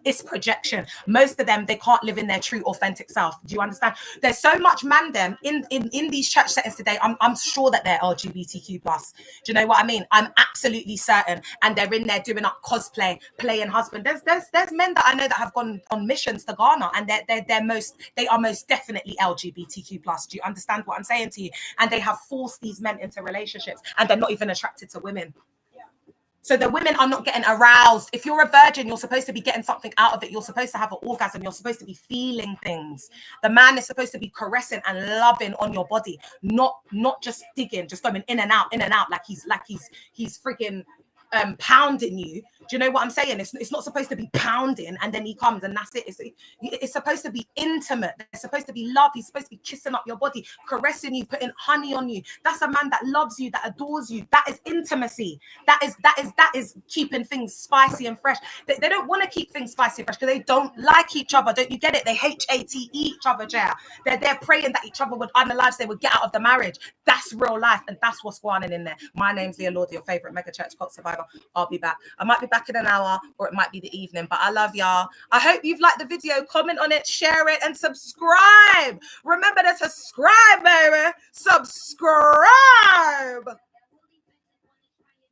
It's projection. Most of them, they can't live in their true, authentic self. Do you understand? There's so much mandem in these church settings today. I'm sure that they're LGBTQ plus. Do you know what I mean? I'm absolutely certain. And they're in there doing up cosplay, playing husband. There's men that I know that have gone on missions to Ghana, and they are most definitely LGBTQ plus. Do you understand what I'm saying to you? And they have forced these men into relationships, and they're not even attracted to women. So the women are not getting aroused. If you're a virgin, you're supposed to be getting something out of it. You're supposed to have an orgasm. You're supposed to be feeling things. The man is supposed to be caressing and loving on your body, not just digging, just going in and out, like he's freaking pounding you. Do you know what I'm saying? It's not supposed to be pounding and then he comes and that's it. It's supposed to be intimate. There's supposed to be love. He's supposed to be kissing up your body, caressing you, putting honey on you. That's a man that loves you, that adores you. That is intimacy. That is keeping things spicy and fresh. They don't want to keep things spicy and fresh because they don't like each other. Don't you get it? They hate each other, Jaya. They're praying that each other would end their lives. They would get out of the marriage. That's real life, and that's what's going on in there. My name's Leah Lord, your favorite mega church cult survivor. I'll be back. I might be back in an hour, or it might be the evening, but I love y'all. I hope you've liked the video. Comment on it, share it, and subscribe. Remember to subscribe, baby. Subscribe.